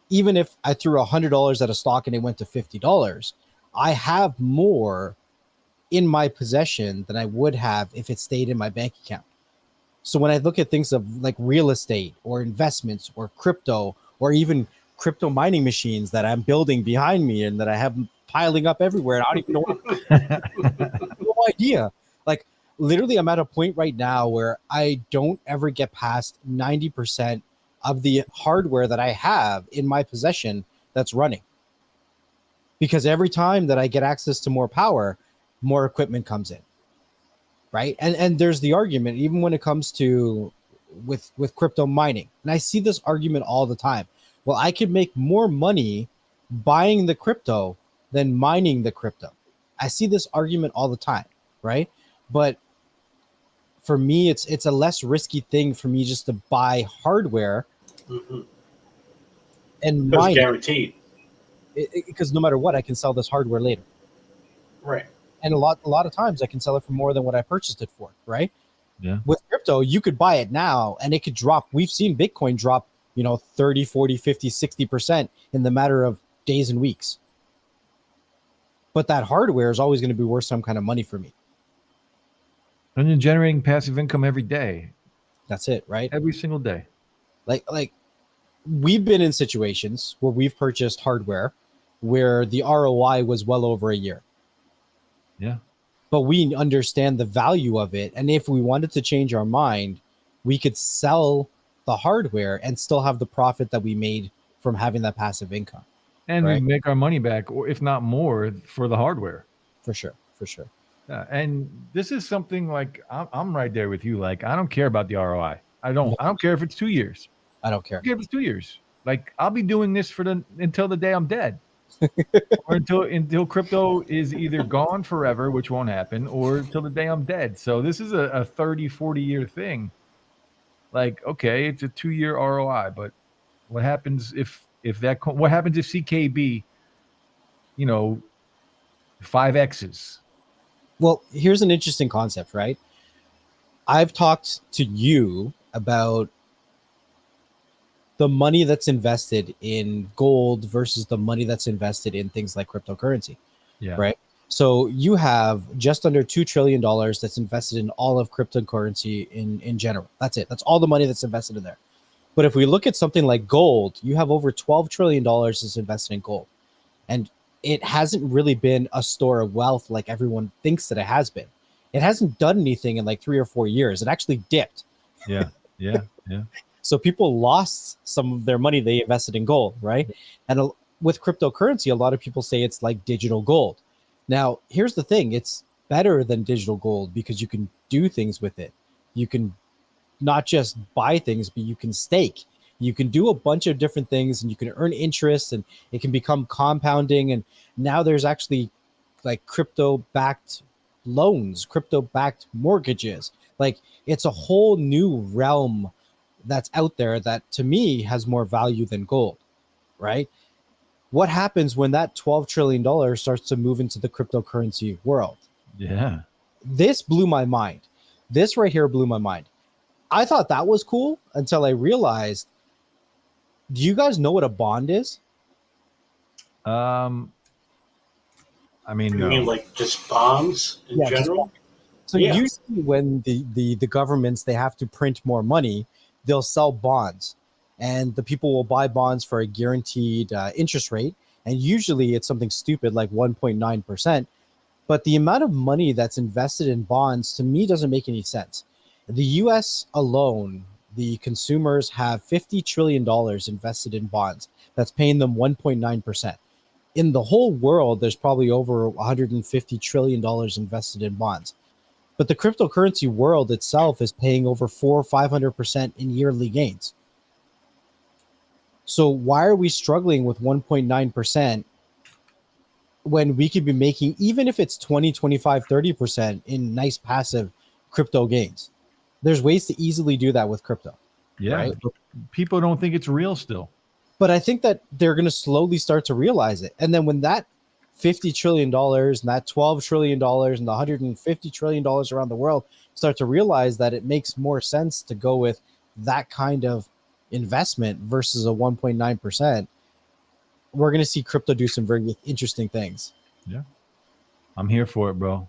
Even if I threw $100 at a stock and it went to $50, I have more in my possession than I would have if it stayed in my bank account. So when I look at things of like real estate or investments or crypto or even crypto mining machines that I'm building behind me and that I have piling up everywhere, and I don't even know no idea. Like literally, I'm at a point right now where I don't ever get past 90% of the hardware that I have in my possession that's running. because every time that I get access to more power, more equipment comes in, right? And there's the argument even when it comes to with crypto mining, and I see this argument all the time. Well, I could make more money buying the crypto than mining the crypto. I see this argument all the time, right? But for me, it's a less risky thing for me just to buy hardware and Because mine guaranteed. because no matter what, I can sell this hardware later. Right. And a lot of times I can sell it for more than what I purchased it for, right? Yeah. With crypto, you could buy it now and it could drop. We've seen Bitcoin drop, 30, 40, 50, 60% in the matter of days and weeks. But that hardware is always going to be worth some kind of money for me. And you're generating passive income every day, That's it, right? every single day. Like we've been in situations where we've purchased hardware where the ROI was well over a year. Yeah. But we understand the value of it. And if we wanted to change our mind, we could sell the hardware and still have the profit that we made from having that passive income. And Right. we make our money back, or if not more, for the hardware. For sure. And this is something like I'm right there with you. Like, I don't care about the ROI. I don't care if it's 2 years. I don't care. I don't care if it's 2 years. Like, I'll be doing this until the day I'm dead. Or until crypto is either gone forever, which won't happen, or until the day I'm dead. So this is a 30, 40-year thing. Like, okay, it's a 2-year ROI, but what happens if CKB, 5X's? Well, here's an interesting concept, right? I've talked to you about the money that's invested in gold versus the money that's invested in things like cryptocurrency. Yeah. Right. So you have just under $2 trillion that's invested in all of cryptocurrency in general. That's it. That's all the money that's invested in there. But if we look at something like gold, you have over $12 trillion that's invested in gold. And it hasn't really been a store of wealth like everyone thinks that it has been. It hasn't done anything in like 3 or 4 years. It actually dipped. Yeah. So people lost some of their money they invested in gold, right? And with cryptocurrency, a lot of people say it's like digital gold. Now, here's the thing. It's better than digital gold because you can do things with it. You can not just buy things, but you can stake. You can do a bunch of different things and you can earn interest and it can become compounding. And now there's actually like crypto-backed loans, crypto-backed mortgages. Like it's a whole new realm that's out there that to me has more value than gold, right? What happens when that $12 trillion starts to move into the cryptocurrency world? Yeah. This blew my mind. This right here blew my mind. I thought that was cool until I realized, do you guys know what a bond is? I mean, You no. mean like just bonds in Yeah, general? So Yeah. usually when the governments, they have to print more money, they'll sell bonds. And the people will buy bonds for a guaranteed interest rate. And usually it's something stupid like 1.9%. But the amount of money that's invested in bonds to me doesn't make any sense. The US alone, the consumers have $50 trillion invested in bonds. That's paying them 1.9%. In the whole world, there's probably over $150 trillion invested in bonds. But the cryptocurrency world itself is paying over 400 or 500% in yearly gains. So why are we struggling with 1.9% when we could be making, even if it's 20, 25, 30% in nice passive crypto gains? There's ways to easily do that with crypto. Yeah. Right? But people don't think it's real still. But I think that they're going to slowly start to realize it. And then when that $50 trillion and that $12 trillion and the $150 trillion around the world start to realize that it makes more sense to go with that kind of investment versus a 1.9%, we're going to see crypto do some very interesting things. Yeah. I'm here for it, bro.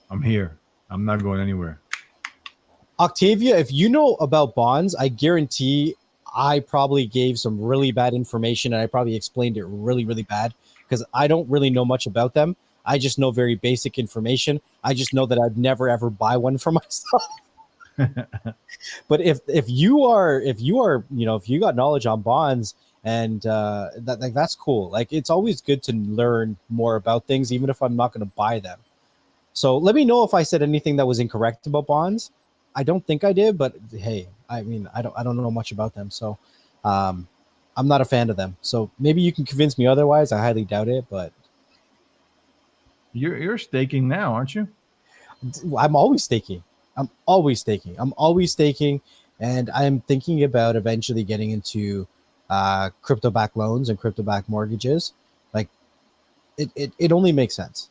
I'm here. I'm not going anywhere. Octavia, if you know about bonds, I guarantee I probably gave some really bad information and I probably explained it really, really bad because I don't really know much about them. I just know very basic information. I just know that I'd never ever buy one for myself. But if you got knowledge on bonds and that's cool. Like it's always good to learn more about things, even if I'm not going to buy them. So let me know if I said anything that was incorrect about bonds. I don't think I did, but hey, I mean, I don't know much about them, so um, I'm not a fan of them. So maybe you can convince me otherwise. I highly doubt it, but You're staking now, aren't you? I'm always staking. I'm always staking. I'm always staking, and I'm thinking about eventually getting into crypto-backed loans and crypto-backed mortgages. Like it only makes sense.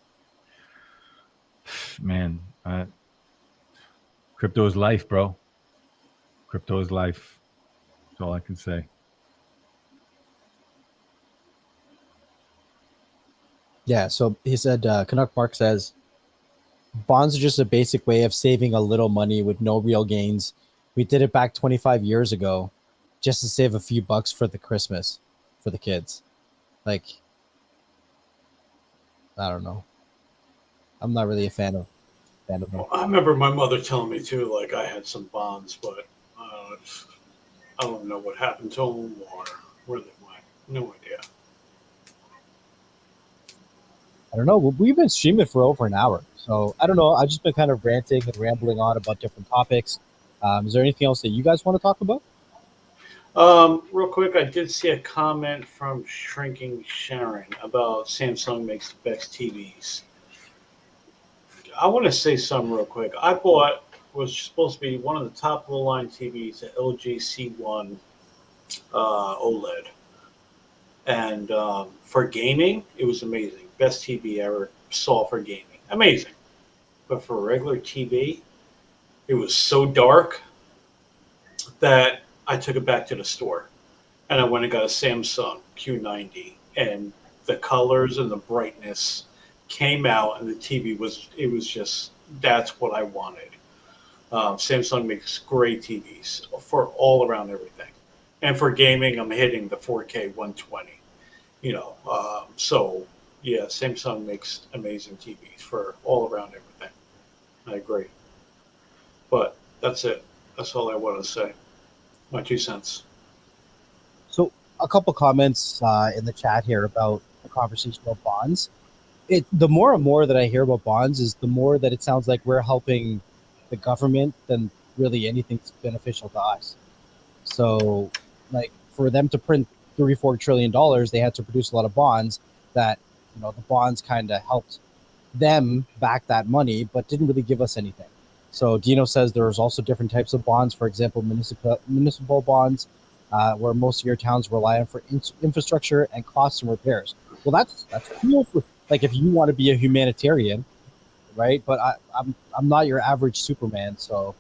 Man, crypto is life, bro. Crypto is life. That's all I can say. Yeah. So he said, Canuck Mark says, bonds are just a basic way of saving a little money with no real gains. We did it back 25 years ago just to save a few bucks for the Christmas for the kids. Like, I don't know. I'm not really a fan of them. Well, I remember my mother telling me too, like I had some bonds, but uh, I don't know what happened to them or where they went. No idea. I don't know. We've been streaming for over an hour. So I don't know. I've just been kind of ranting and rambling on about different topics. Is there anything else that you guys want to talk about? Real quick, I did see a comment from Shrinking Sharon about Samsung makes the best TVs. I want to say something real quick. I bought was supposed to be one of the top of the line TVs, the LG C1 OLED, and for gaming, it was amazing. Best TV I ever saw for gaming. Amazing. But for regular TV, it was so dark that I took it back to the store, and I went and got a Samsung Q90, and the colors and the brightness came out, and the TV was just that's what I wanted. Samsung makes great TVs for all around everything, and for gaming, I'm hitting the 4K 120. So yeah, Samsung makes amazing TVs for all around everything. I agree, but that's it. That's all I want to say. My 2 cents. So a couple comments in the chat here about the conversation about bonds. The more and more that I hear about bonds is the more that it sounds like we're helping the government than really anything's beneficial to us. So, like for them to print $34 trillion, they had to produce a lot of bonds. That the bonds kind of helped them back that money, but didn't really give us anything. So Dino says there's also different types of bonds. For example, municipal bonds, where most of your towns rely on for infrastructure and costs and repairs. Well, that's cool for like if you want to be a humanitarian, right? But I'm not your average Superman, so.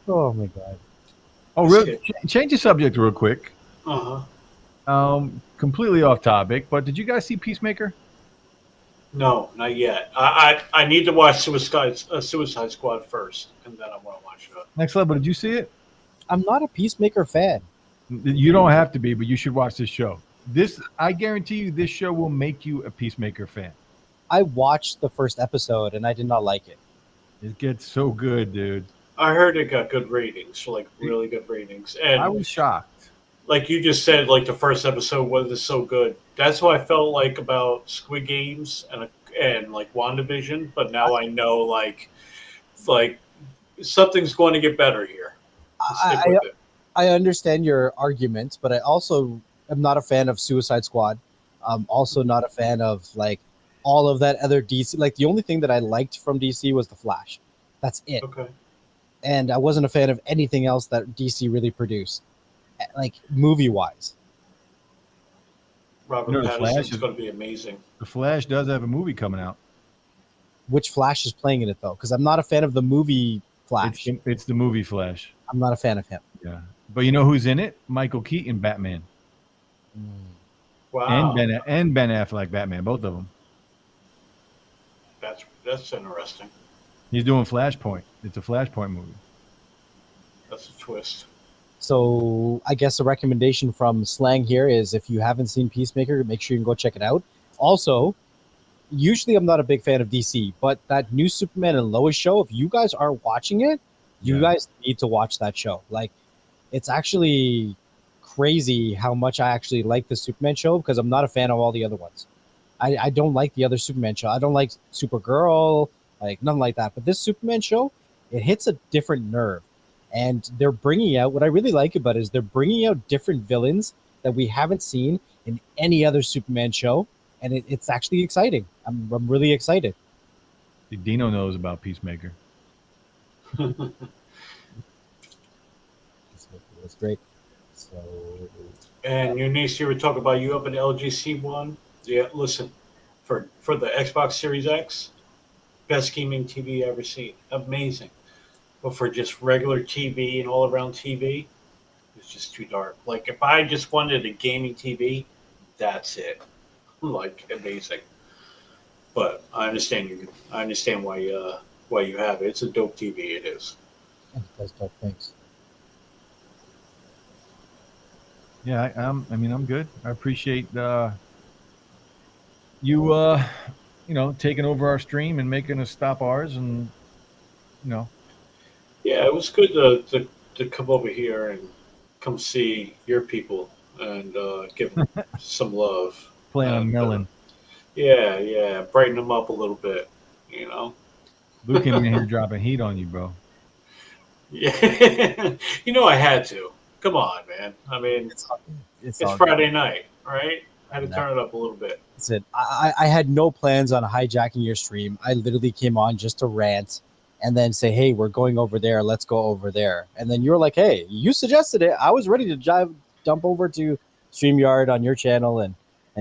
Oh my god. Oh, really? Change the subject real quick. Completely off topic, but did you guys see Peacemaker? No, not yet. I need to watch Suicide Squad first, and then I'm going to watch it. Next Level, did you see it? I'm not a Peacemaker fan. You don't have to be, but you should watch this show. I guarantee you, this show will make you a Peacemaker fan. I watched the first episode and I did not like it. It gets so good, dude. I heard it got good ratings, like really good ratings, and I was shocked. Like you just said, like the first episode was so good. That's what I felt like about Squid Games and like WandaVision. But now I know like something's going to get better here. I understand your argument, but I also am not a fan of Suicide Squad. I'm also not a fan of like all of that other DC. Like the only thing that I liked from DC was the Flash. That's it. Okay. And I wasn't a fan of anything else that DC really produced, like movie wise. Robert Pattinson's going to be amazing. The Flash does have a movie coming out. Which Flash is playing in it though? Because I'm not a fan of the movie Flash. It's the movie Flash. I'm not a fan of him. Yeah, but you know who's in it? Michael Keaton, Batman. Wow. And Ben Affleck, Batman, both of them. That's interesting. He's doing Flashpoint. It's a Flashpoint movie. That's a twist. So I guess the recommendation from Slang here is if you haven't seen Peacemaker, make sure you can go check it out. Also, usually I'm not a big fan of DC, but that new Superman and Lois show, if you guys are watching it, you guys need to watch that show. Like, it's actually crazy how much I actually like the Superman show because I'm not a fan of all the other ones. I don't like the other Superman show. I don't like Supergirl, like nothing like that. But this Superman show, it hits a different nerve. And they're bringing out, what I really like about it is they're bringing out different villains that we haven't seen in any other Superman show. And it's actually exciting. I'm really excited. Dino knows about Peacemaker. That's great. So, And Eunice, you were talking about you up in the LGC one. Yeah, listen, for the Xbox Series X, best gaming TV ever seen. Amazing. But for just regular TV and all around TV, it's just too dark. Like if I just wanted a gaming TV, that's it. Like amazing. But I understand you. I understand why you have it. It's a dope TV. It is. that's dope. Thanks. Yeah, I mean, I'm good. I appreciate you, taking over our stream and making us stop ours, and Yeah, it was good to come over here and come see your people and give them some love. play on And, melon. Yeah, brighten them up a little bit. Lou came in here dropping heat on you, bro. Yeah, I had to. Come on, man. I mean, it's Friday night, right? I had to turn it up a little bit. Listen, I had no plans on hijacking your stream. I literally came on just to rant and then say, hey, we're going over there. Let's go over there. And then you were like, hey, you suggested it. I was ready to dump over to StreamYard on your channel and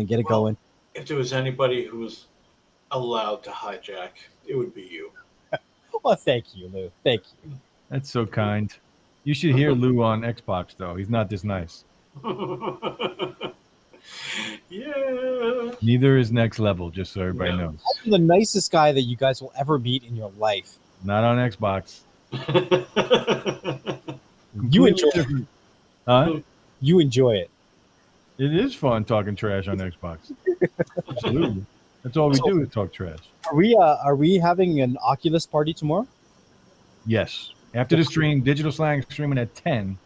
get it going. If there was anybody who was allowed to hijack, it would be you. Well, thank you, Lou. Thank you. That's so kind. You should hear Lou on Xbox, though. He's not this nice. Yeah. Neither is Next Level, just so everybody knows. I'm the nicest guy that you guys will ever meet in your life. Not on Xbox. You enjoy it. Huh? You enjoy it. It is fun talking trash on Xbox. Absolutely. That's all we do is talk trash. Are we having an Oculus party tomorrow? Yes. After the stream, Digital Slang streaming at 10.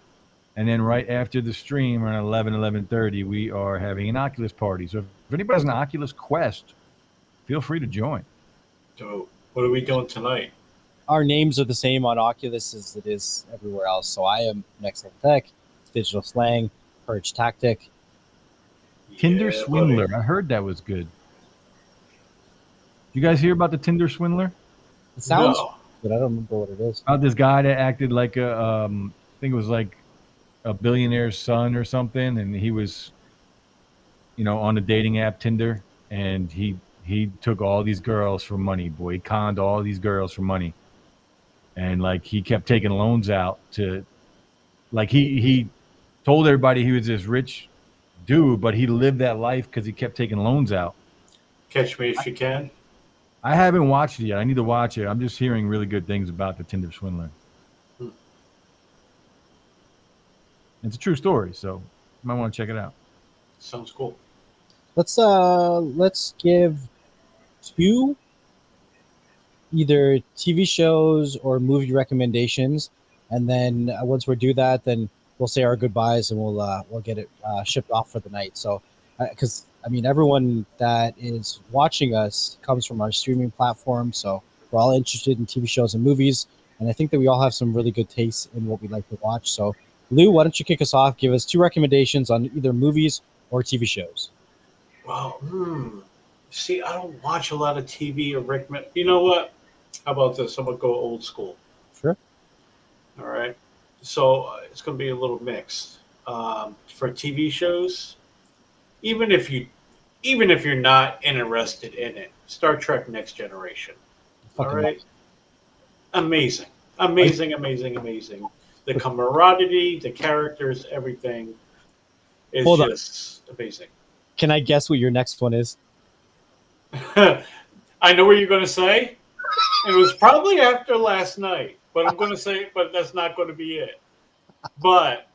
And then right after the stream around 11:30, we are having an Oculus party. So if anybody has an Oculus Quest, feel free to join. So what are we doing tonight? Our names are the same on Oculus as it is everywhere else. So I am Next Level Tech, Digital Slang, Purge Tactic. Tinder Yeah, Swindler. buddy. I heard that was good. You guys hear about the Tinder Swindler? It sounds No. but I don't remember what it is. About this guy that acted like I think it was like a billionaire's son or something, and he was, on a dating app Tinder, and he took all these girls for money. Boy, he conned all these girls for money, and like he kept taking loans out to, like he told everybody he was this rich dude, but he lived that life because he kept taking loans out. Catch me if you can. I haven't watched it yet. I need to watch it. I'm just hearing really good things about the Tinder Swindler. It's a true story, so you might want to check it out. Sounds cool. Let's give 2 either TV shows or movie recommendations, and then once we do that, then we'll say our goodbyes and we'll get it shipped off for the night. So, because everyone that is watching us comes from our streaming platform, so we're all interested in TV shows and movies, and I think that we all have some really good tastes in what we like to watch. So, Lou, why don't you kick us off? Give us 2 recommendations on either movies or TV shows. Well, see, I don't watch a lot of TV or recommend. You know what? How about this? I'm gonna go old school. Sure. All right. So it's gonna be a little mixed. For TV shows, even if you're not interested in it, Star Trek: Next Generation. All right. Amazing. The camaraderie, the characters, everything is just amazing. Can I guess what your next one is? I know what you're going to say. It was probably after last night, but I'm going to say, but that's not going to be it. But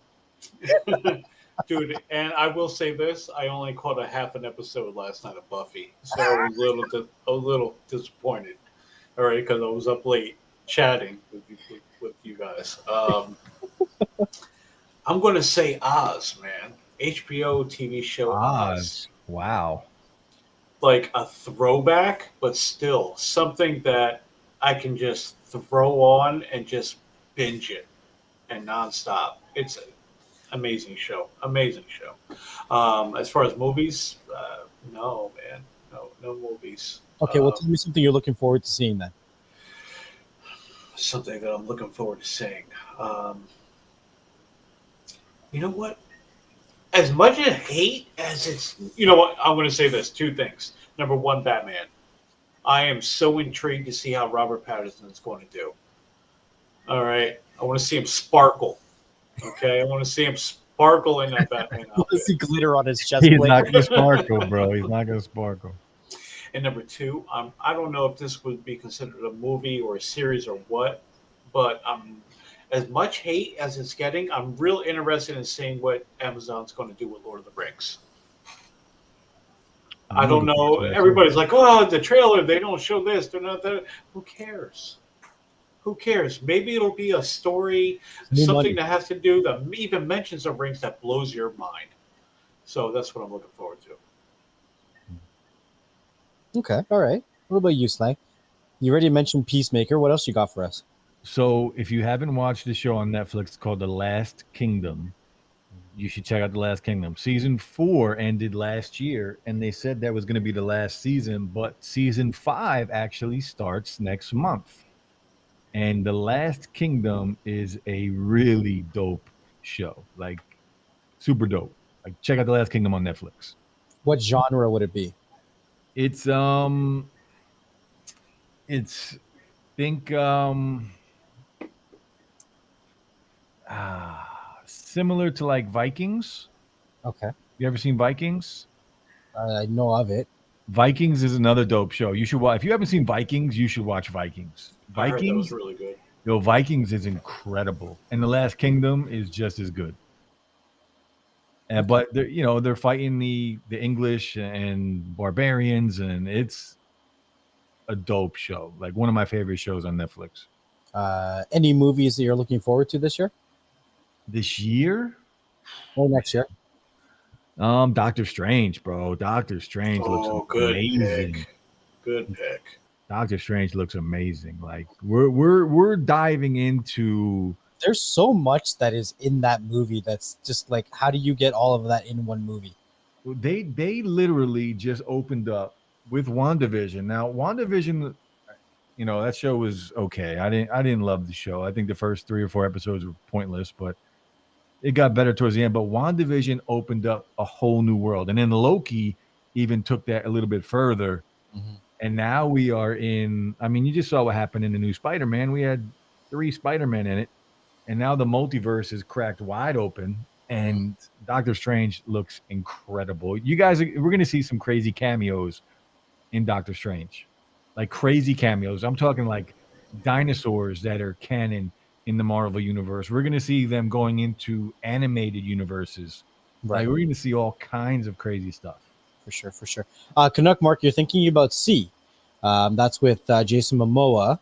Dude, and I will say this: I only caught a half an episode last night of Buffy, so I was a little disappointed. All right, because I was up late chatting with you guys. I'm going to say Oz, man. HBO TV show Oz. Oz. Wow. Like a throwback, but still something that I can just throw on and just binge it and nonstop. It's an amazing show. Amazing show. As far as movies, no, man. No movies. Okay, well, tell me something you're looking forward to seeing then. Something that I'm looking forward to seeing. You know what? As much as hate as it's, you know what? I'm going to say this: two things. Number one, Batman. I am so intrigued to see how Robert Pattinson is going to do. All right, I want to see him sparkle. Okay, I want to see him sparkle in that Batman I want to outfit. see glitter on his chest He's plate. not gonna sparkle, bro. He's not gonna sparkle. And number two, I don't know if this would be considered a movie or a series or what, but as much hate as it's getting, I'm real interested in seeing what Amazon's going to do with Lord of the Rings. I don't know. Everybody's like, oh, the trailer, they don't show this, they're not that. Who cares? Who cares? Maybe it'll be a story, New something money. that has to do that even mentions of rings that blows your mind. So that's what I'm looking forward to. Okay, all right. What about you, Slang? You already mentioned Peacemaker. What else you got for us? So if you haven't watched the show on Netflix called The Last Kingdom, you should check out The Last Kingdom. Season 4 ended last year, and they said that was going to be the last season, but season 5 actually starts next month. And The Last Kingdom is a really dope show, like super dope. Like check out The Last Kingdom on Netflix. What genre would it be? It's think similar to like Vikings. Okay, You ever seen Vikings? I know of it. Vikings is another dope show. You should watch. If you haven't seen Vikings, you should watch Vikings. I heard that was Vikings, really good. Vikings is incredible, and The Last Kingdom is just as good. But they're fighting the English and barbarians, and it's a dope show. Like one of my favorite shows on Netflix Any movies that you're looking forward to this year this year. or next year? Doctor Strange, bro. Doctor Strange Oh, looks good amazing. pick. Good pick. Doctor Strange looks amazing. Like we're diving into. There's so much that is in that movie that's just like, how do you get all of that in one movie? They literally just opened up with WandaVision. Now WandaVision, that show was okay. I didn't love the show. I think the first 3 or 4 episodes were pointless, but it got better towards the end. But WandaVision opened up a whole new world, and then Loki even took that a little bit further. Mm-hmm. And now we are in. I mean, you just saw what happened in the new Spider-Man. We had 3 Spider-Men in it, and now the multiverse is cracked wide open. And Doctor Strange looks incredible. You guys, we're going to see some crazy cameos in Doctor Strange, like crazy cameos. I'm talking like dinosaurs that are canon in the Marvel universe. We're going to see them going into animated universes. Right. Like we're going to see all kinds of crazy stuff. For sure. Canuck Mark, you're thinking about C. That's with Jason Momoa,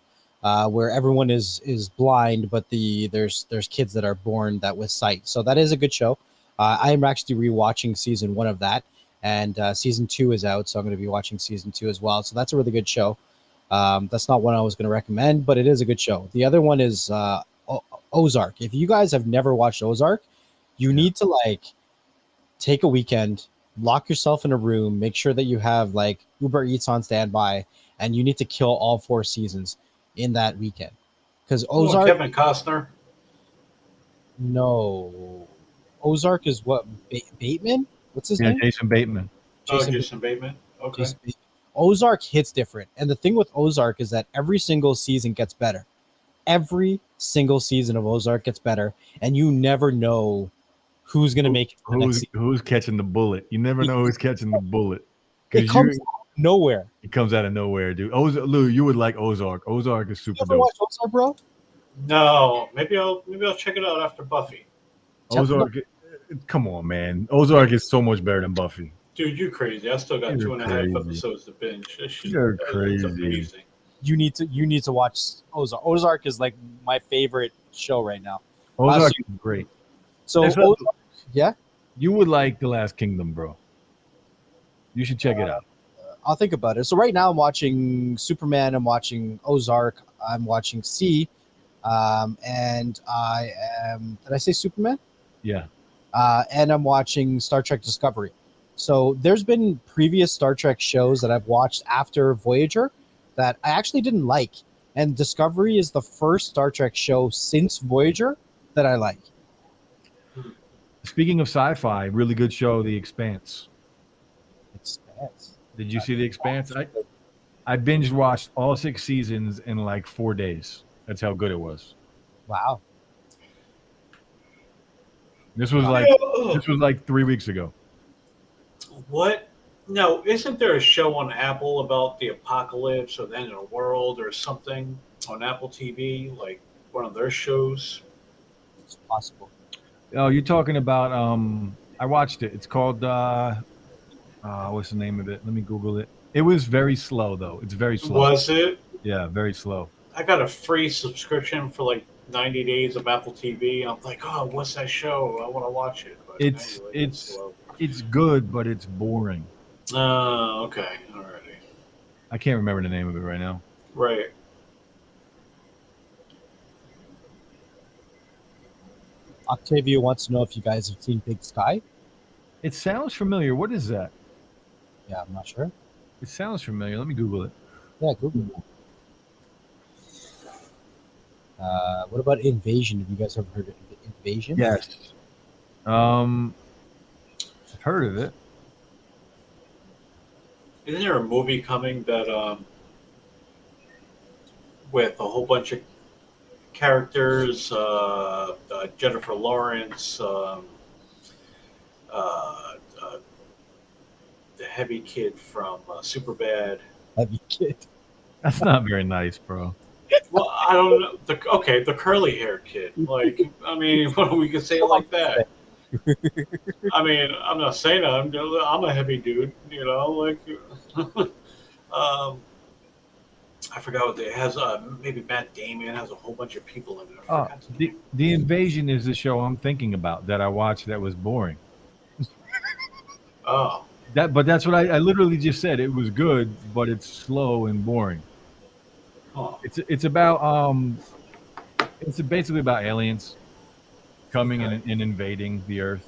where everyone is blind, but there's kids that are born that with sight. So that is a good show. I am actually rewatching season 1 of that, and season 2 is out, so I'm going to be watching season 2 as well. So that's a really good show. That's not one I was going to recommend, but it is a good show. The other one is Ozark. If you guys have never watched Ozark, you need to take a weekend, lock yourself in a room, make sure that you have like Uber Eats on standby, and you need to kill all 4 seasons in that weekend. Because Ozark, Kevin Costner. no, Ozark is what, Bateman? What's his name? Jason Bateman. Jason Bateman. Okay. Jason Bateman. Ozark hits different, and the thing with Ozark is that every single season gets better. Every single season of Ozark gets better, and you never know who's going to make it to the next season. Who's catching the bullet? You never know who's catching the bullet. It comes out of nowhere. It comes out of nowhere, dude. Lou, you would like Ozark. Ozark is super You ever dope. watch Ozark, bro? No, maybe I'll check it out after Buffy. Ozark. Come on, man. Ozark is so much better than Buffy. Dude, you crazy. I still got You're 2.5 crazy. episodes to binge. This shit, You're it's crazy. amazing. You need to watch Ozark. Ozark is like my favorite show right now. Ozark is great. So That's what- Ozark, yeah, You would like The Last Kingdom, bro. You should check it out. I'll think about it. So right now I'm watching Superman. I'm watching Ozark. I'm watching C, and I am. Did I say Superman? Yeah. And I'm watching Star Trek Discovery. So there's been previous Star Trek shows that I've watched after Voyager that I actually didn't like, and Discovery is the first Star Trek show since Voyager that I like. Speaking of sci-fi, really good show, The Expanse. Expanse. Did you see The Expanse? I binge watched all 6 seasons in like 4 days. That's how good it was. Wow. This was like 3 weeks ago. What? No, isn't there a show on Apple about the apocalypse or the end of the world or something on Apple TV? Like one of their shows? It's possible. Oh, you're talking about I watched it. It's called what's the name of it? Let me Google it. It was very slow though. It's very slow. Was it? Yeah, very slow. I got a free subscription for like 90 days of Apple TV. I'm like, oh, what's that show? I want to watch it. But It's good, but it's boring. Oh, okay. Alrighty. I can't remember the name of it right now. Right. Octavia wants to know if you guys have seen Big Sky. It sounds familiar. What is that? Yeah, I'm not sure. It sounds familiar. Let me Google it. Yeah, Google it. What about Invasion? Have you guys ever heard of Invasion? Yes. I've heard of it. Isn't there a movie coming that with a whole bunch of characters, Jennifer Lawrence, the heavy kid from Superbad. Heavy kid. That's not very nice, bro. Well, I don't know. The curly haired kid. Like, I mean, what we could say it like that. I mean, I'm not saying I'm a heavy dude, you know. Like, I forgot what it has. Maybe Matt Damon has a whole bunch of people in it. The Invasion is the show I'm thinking about that I watched that was boring. Oh. But that's what I literally just said. It was good, but it's slow and boring. Huh. It's about it's basically about aliens coming and invading the Earth.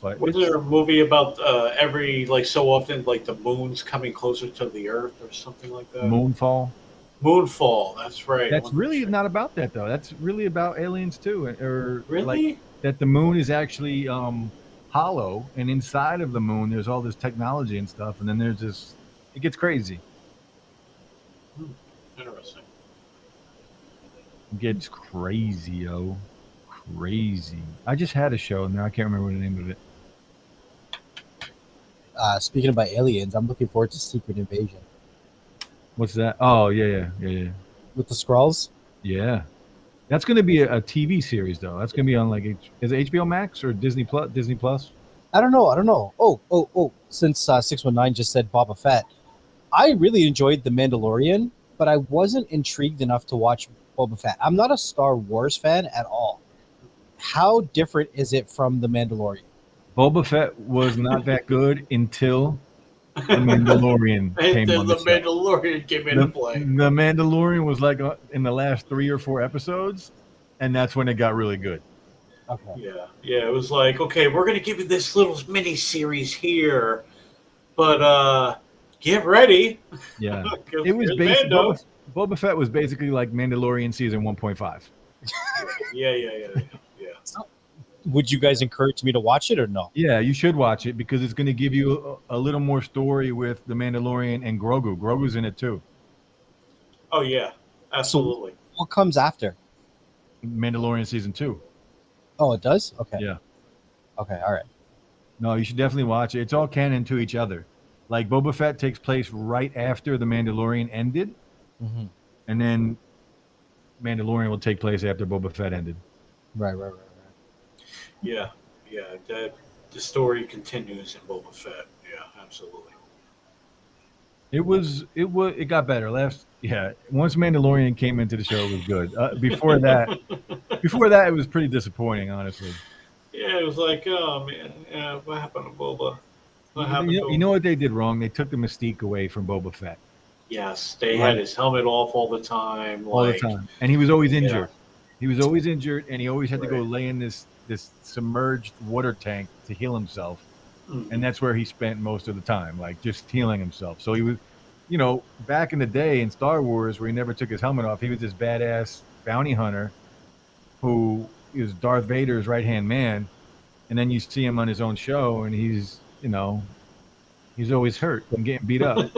But Was there a movie about every like so often like the moon's coming closer to the Earth or something like that? Moonfall. Moonfall. That's right. That's really not about that though. That's really about aliens too, or Really? like that the moon is actually hollow, and inside of the moon there's all this technology and stuff, and then there's this. It gets crazy. Interesting. It gets crazy, yo. Crazy. I just had a show, and now I can't remember the name of it. Speaking about aliens, I'm looking forward to Secret Invasion What's that? Oh, yeah. with the Skrulls. Yeah. That's going to be a TV series, though. That's going to be on, like, is it HBO Max or Disney Plus? I don't know. Oh. Since 619 just said Boba Fett, I really enjoyed The Mandalorian, but I wasn't intrigued enough to watch Boba Fett. I'm not a Star Wars fan at all. How different is it from The Mandalorian? Boba Fett was not that good until The Mandalorian came on the show. Mandalorian came into play. The Mandalorian was like in the last 3 or 4 episodes, and that's when it got really good. Okay. Yeah. It was like, okay, we're gonna give you this little mini series here, but get ready. Yeah, it was basically Boba Fett was basically like Mandalorian season 1.5. Yeah. Would you guys encourage me to watch it or no? Yeah, you should watch it because it's going to give you a little more story with the Mandalorian and Grogu. Grogu's in it too. Oh yeah, absolutely. So what comes after? Mandalorian season 2. Oh, it does? Okay. Yeah. Okay, all right. No, you should definitely watch it. It's all canon to each other. Like Boba Fett takes place right after the Mandalorian ended, and then Mandalorian will take place after Boba Fett ended. Right. Yeah. that the story continues in Boba Fett. Yeah, absolutely. It got better. Once Mandalorian came into the show, it was good. Before that, it was pretty disappointing, honestly. Yeah, it was like, oh man, yeah, what happened to Boba? What You, happened you, to you him? know what they did wrong? They took the mystique away from Boba Fett, Yes, they had right? his helmet off all the time. All the Like, time, and he was always yeah, injured. He was always injured, and he always had to go right. lay in this submerged water tank to heal himself, and Hmm. that's where he spent most of the time, like just healing himself. So he was, back in the day in Star Wars, where he never took his helmet off, he was this badass bounty hunter who is Darth Vader's right hand man, and then you see him on his own show, and he's always hurt and getting beat up.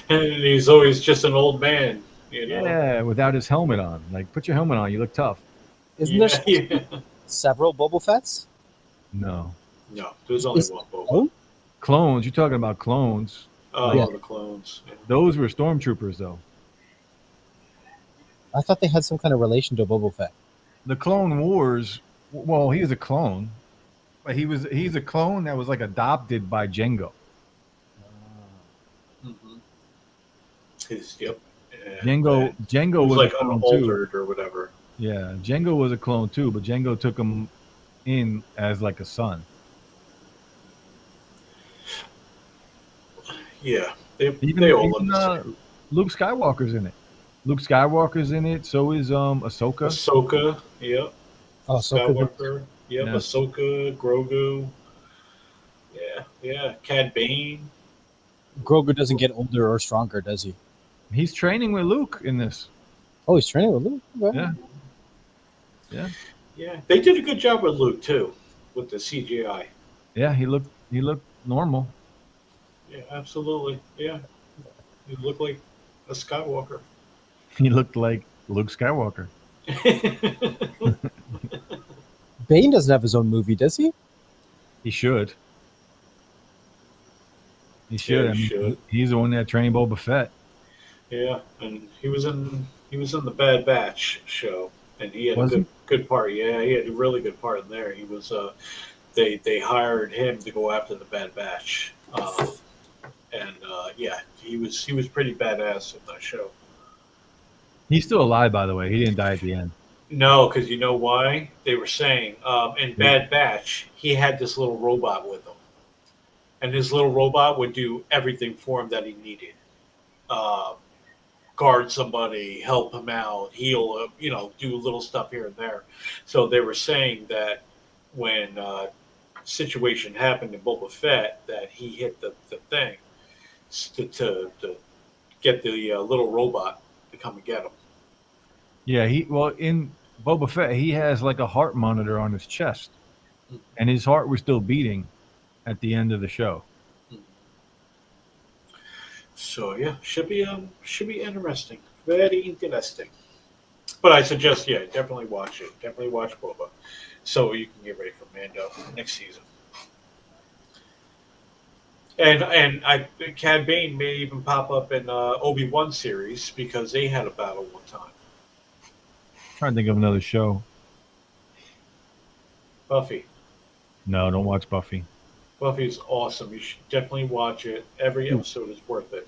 And he's always just an old man, you know. Yeah, without his helmet on. Like, put your helmet on. You look tough. Isn't there Yeah, supposed to yeah. be several Boba Fetts? No. No, there's only Is one Boba. oh Clones. You're talking about clones. Like, yeah, Oh, the clones. Yeah. those were stormtroopers, though. I thought they had some kind of relation to Boba Fett. The Clone Wars. Well, he was a clone, but he's a clone that was like adopted by Django. Hmm. Yep. Django It was was a like clone too. unaltered or whatever. Yeah, Django was a clone too, but Django took him in as like a son. Yeah, they Even they all look even the same. Luke Skywalker's in it. Luke Skywalker's in it. So is Ahsoka. Ahsoka, yep. Oh, so Skywalker, yep. Yeah, Ahsoka, Grogu, yeah, yeah. Cad Bane, Grogu doesn't get older or stronger, does he? he's training with Luke in this. Oh, he's training with Luke. Okay. Yeah, yeah, yeah. They did a good job with Luke too, with the CGI. yeah. He looked normal. Yeah, absolutely. Yeah, you look like a Skywalker. He looked like Luke Skywalker. Bane doesn't have his own movie, does he? He should. He Yeah, should. I you mean, should. he's the one that trained Boba Fett. Yeah, and he was in the Bad Batch show, and he had a Was he? good part. Yeah, he had a really good part in there. He was they hired him to go after the Bad Batch, and yeah, he was pretty badass in that show. He's still alive, by the way. He didn't die at the end. No, because you know why? They were saying in Yeah. Bad Batch he had this little robot with him, and his little robot would do everything for him that he needed. Uh, Guard somebody, help him out, heal him, do little stuff here and there. So they were saying that when situation happened in Boba Fett, that he hit the thing to get the little robot to come and get him. Yeah, in Boba Fett, he has like a heart monitor on his chest, and his heart was still beating at the end of the show. So yeah, should be interesting, very interesting. But I suggest, yeah, definitely watch it. Definitely watch Boba, so you can get ready for Mando next season. And Cad Bane may even pop up in Obi-Wan series because they had a battle one time. Trying to think of another show. Buffy. No, don't watch Buffy. Buffy's awesome. You should definitely watch it. Every episode is worth it.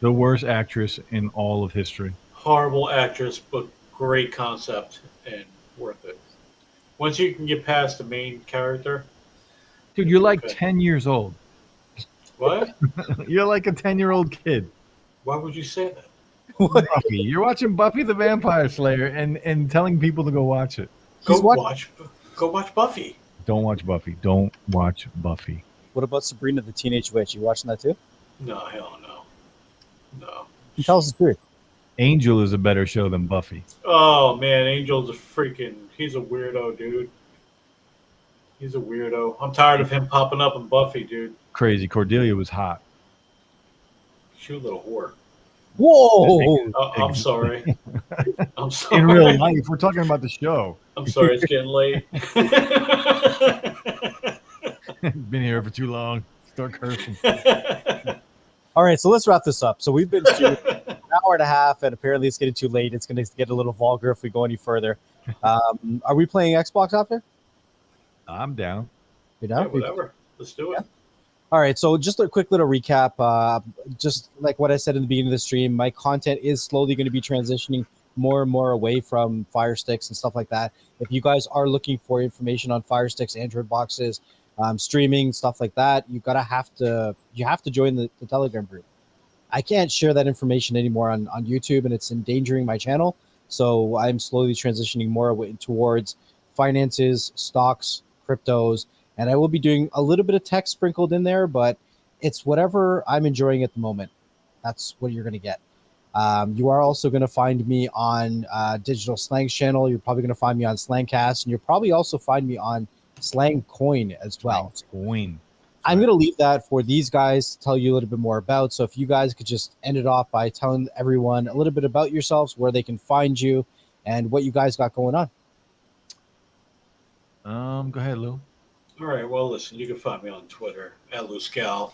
The worst actress in all of history. Horrible actress, but great concept and worth it. Once you can get past the main character, Dude, you're like okay. 10 years old. What? You're like a 10-year-old kid. Why would you say that? Buffy. You're watching Buffy the Vampire Slayer and telling people to go watch it. Go what- watch Buffy. Don't watch Buffy. Don't watch Buffy. What about Sabrina the Teenage Witch? You watching that too? No, hell no. No. You tell us the truth. Angel is a better show than Buffy. Oh man, Angel's he's a weirdo, dude. He's a weirdo. I'm tired of him popping up in Buffy, dude. Crazy. Cordelia was hot. She a little whore. Whoa! I'm sorry. I'm sorry. In real life, we're talking about the show. I'm sorry, it's getting late. Been here for too long. Start cursing. All right, so let's wrap this up. So we've been shooting an hour and a half, and apparently it's getting too late. It's going to get a little vulgar if we go any further. Are we playing Xbox after? I'm down. You Yeah, know? whatever. Let's do it. All right, so just a quick little recap. Just like what I said in the beginning of the stream, my content is slowly going to be transitioning more and more away from Fire Sticks and stuff like that. If you guys are looking for information on Fire Sticks, Android boxes, streaming stuff like that, you have to join the Telegram group. I can't share that information anymore on YouTube, and it's endangering my channel. So I'm slowly transitioning more towards finances, stocks, cryptos, and I will be doing a little bit of tech sprinkled in there, but it's whatever I'm enjoying at the moment. That's what you're going to get. You are also going to find me on Digital Slang's channel. You're probably going to find me on Slangcast, and you'll probably also find me on Slang Coin as well. Coin. I'm going to leave that for these guys to tell you a little bit more about. So if you guys could just end it off by telling everyone a little bit about yourselves, where they can find you, and what you guys got going on. Go ahead, Lou. All right. Well, listen, you can find me on Twitter at LouScal.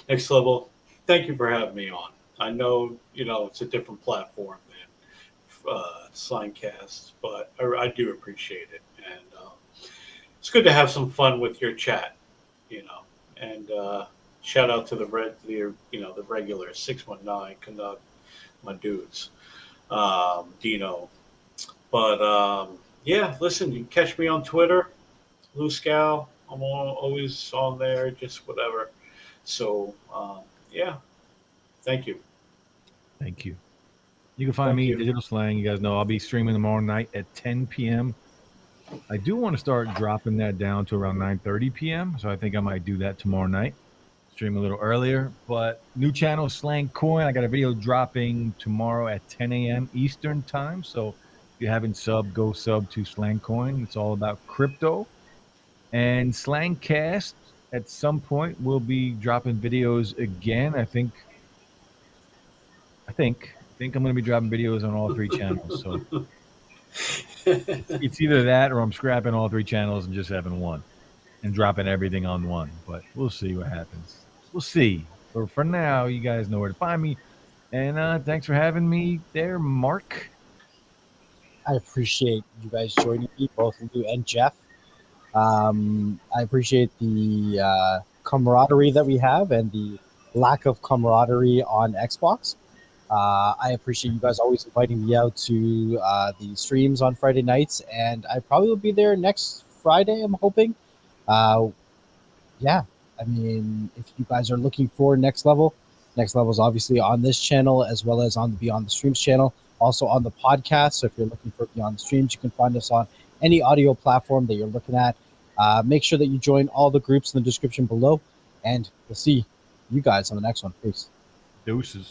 Next level. Thank you for having me on. I know, it's a different platform than Slangcast, but I do appreciate it. And it's good to have some fun with your chat, and shout out to the regular 619 Canuck, my dudes, Dino. But yeah, listen, you can catch me on Twitter, LouScal. I'm always on there, just whatever. So yeah, thank you. Thank you. You can find me Digital Slang. You guys know I'll be streaming tomorrow night at 10 p.m. I do want to start dropping that down to around 9:30 p.m. So I think I might do that tomorrow night. Stream a little earlier. But new channel, Slang Coin. I got a video dropping tomorrow at 10 a.m. Eastern time. So if you haven't subbed, go sub to Slang Coin. It's all about crypto. And Slangcast, at some point, we'll be dropping videos again. I think I'm going to be dropping videos on all three channels. So it's either that or I'm scrapping all three channels and just having one and dropping everything on one. But we'll see what happens. We'll see. But for now, you guys know where to find me. And thanks for having me there, Mark. I appreciate you guys joining me, both of you and Jeff. I appreciate the camaraderie that we have and the lack of camaraderie on Xbox. I appreciate you guys always inviting me out to the streams on Friday nights, and I probably will be there next Friday, I'm hoping. Yeah, I mean, if you guys are looking for Next Level is obviously on this channel as well as on the Beyond the Streams channel, also on the podcast. So if you're looking for Beyond the Streams, you can find us on any audio platform that you're looking at. Make sure that you join all the groups in the description below, and we'll see you guys on the next one. Peace. Deuces.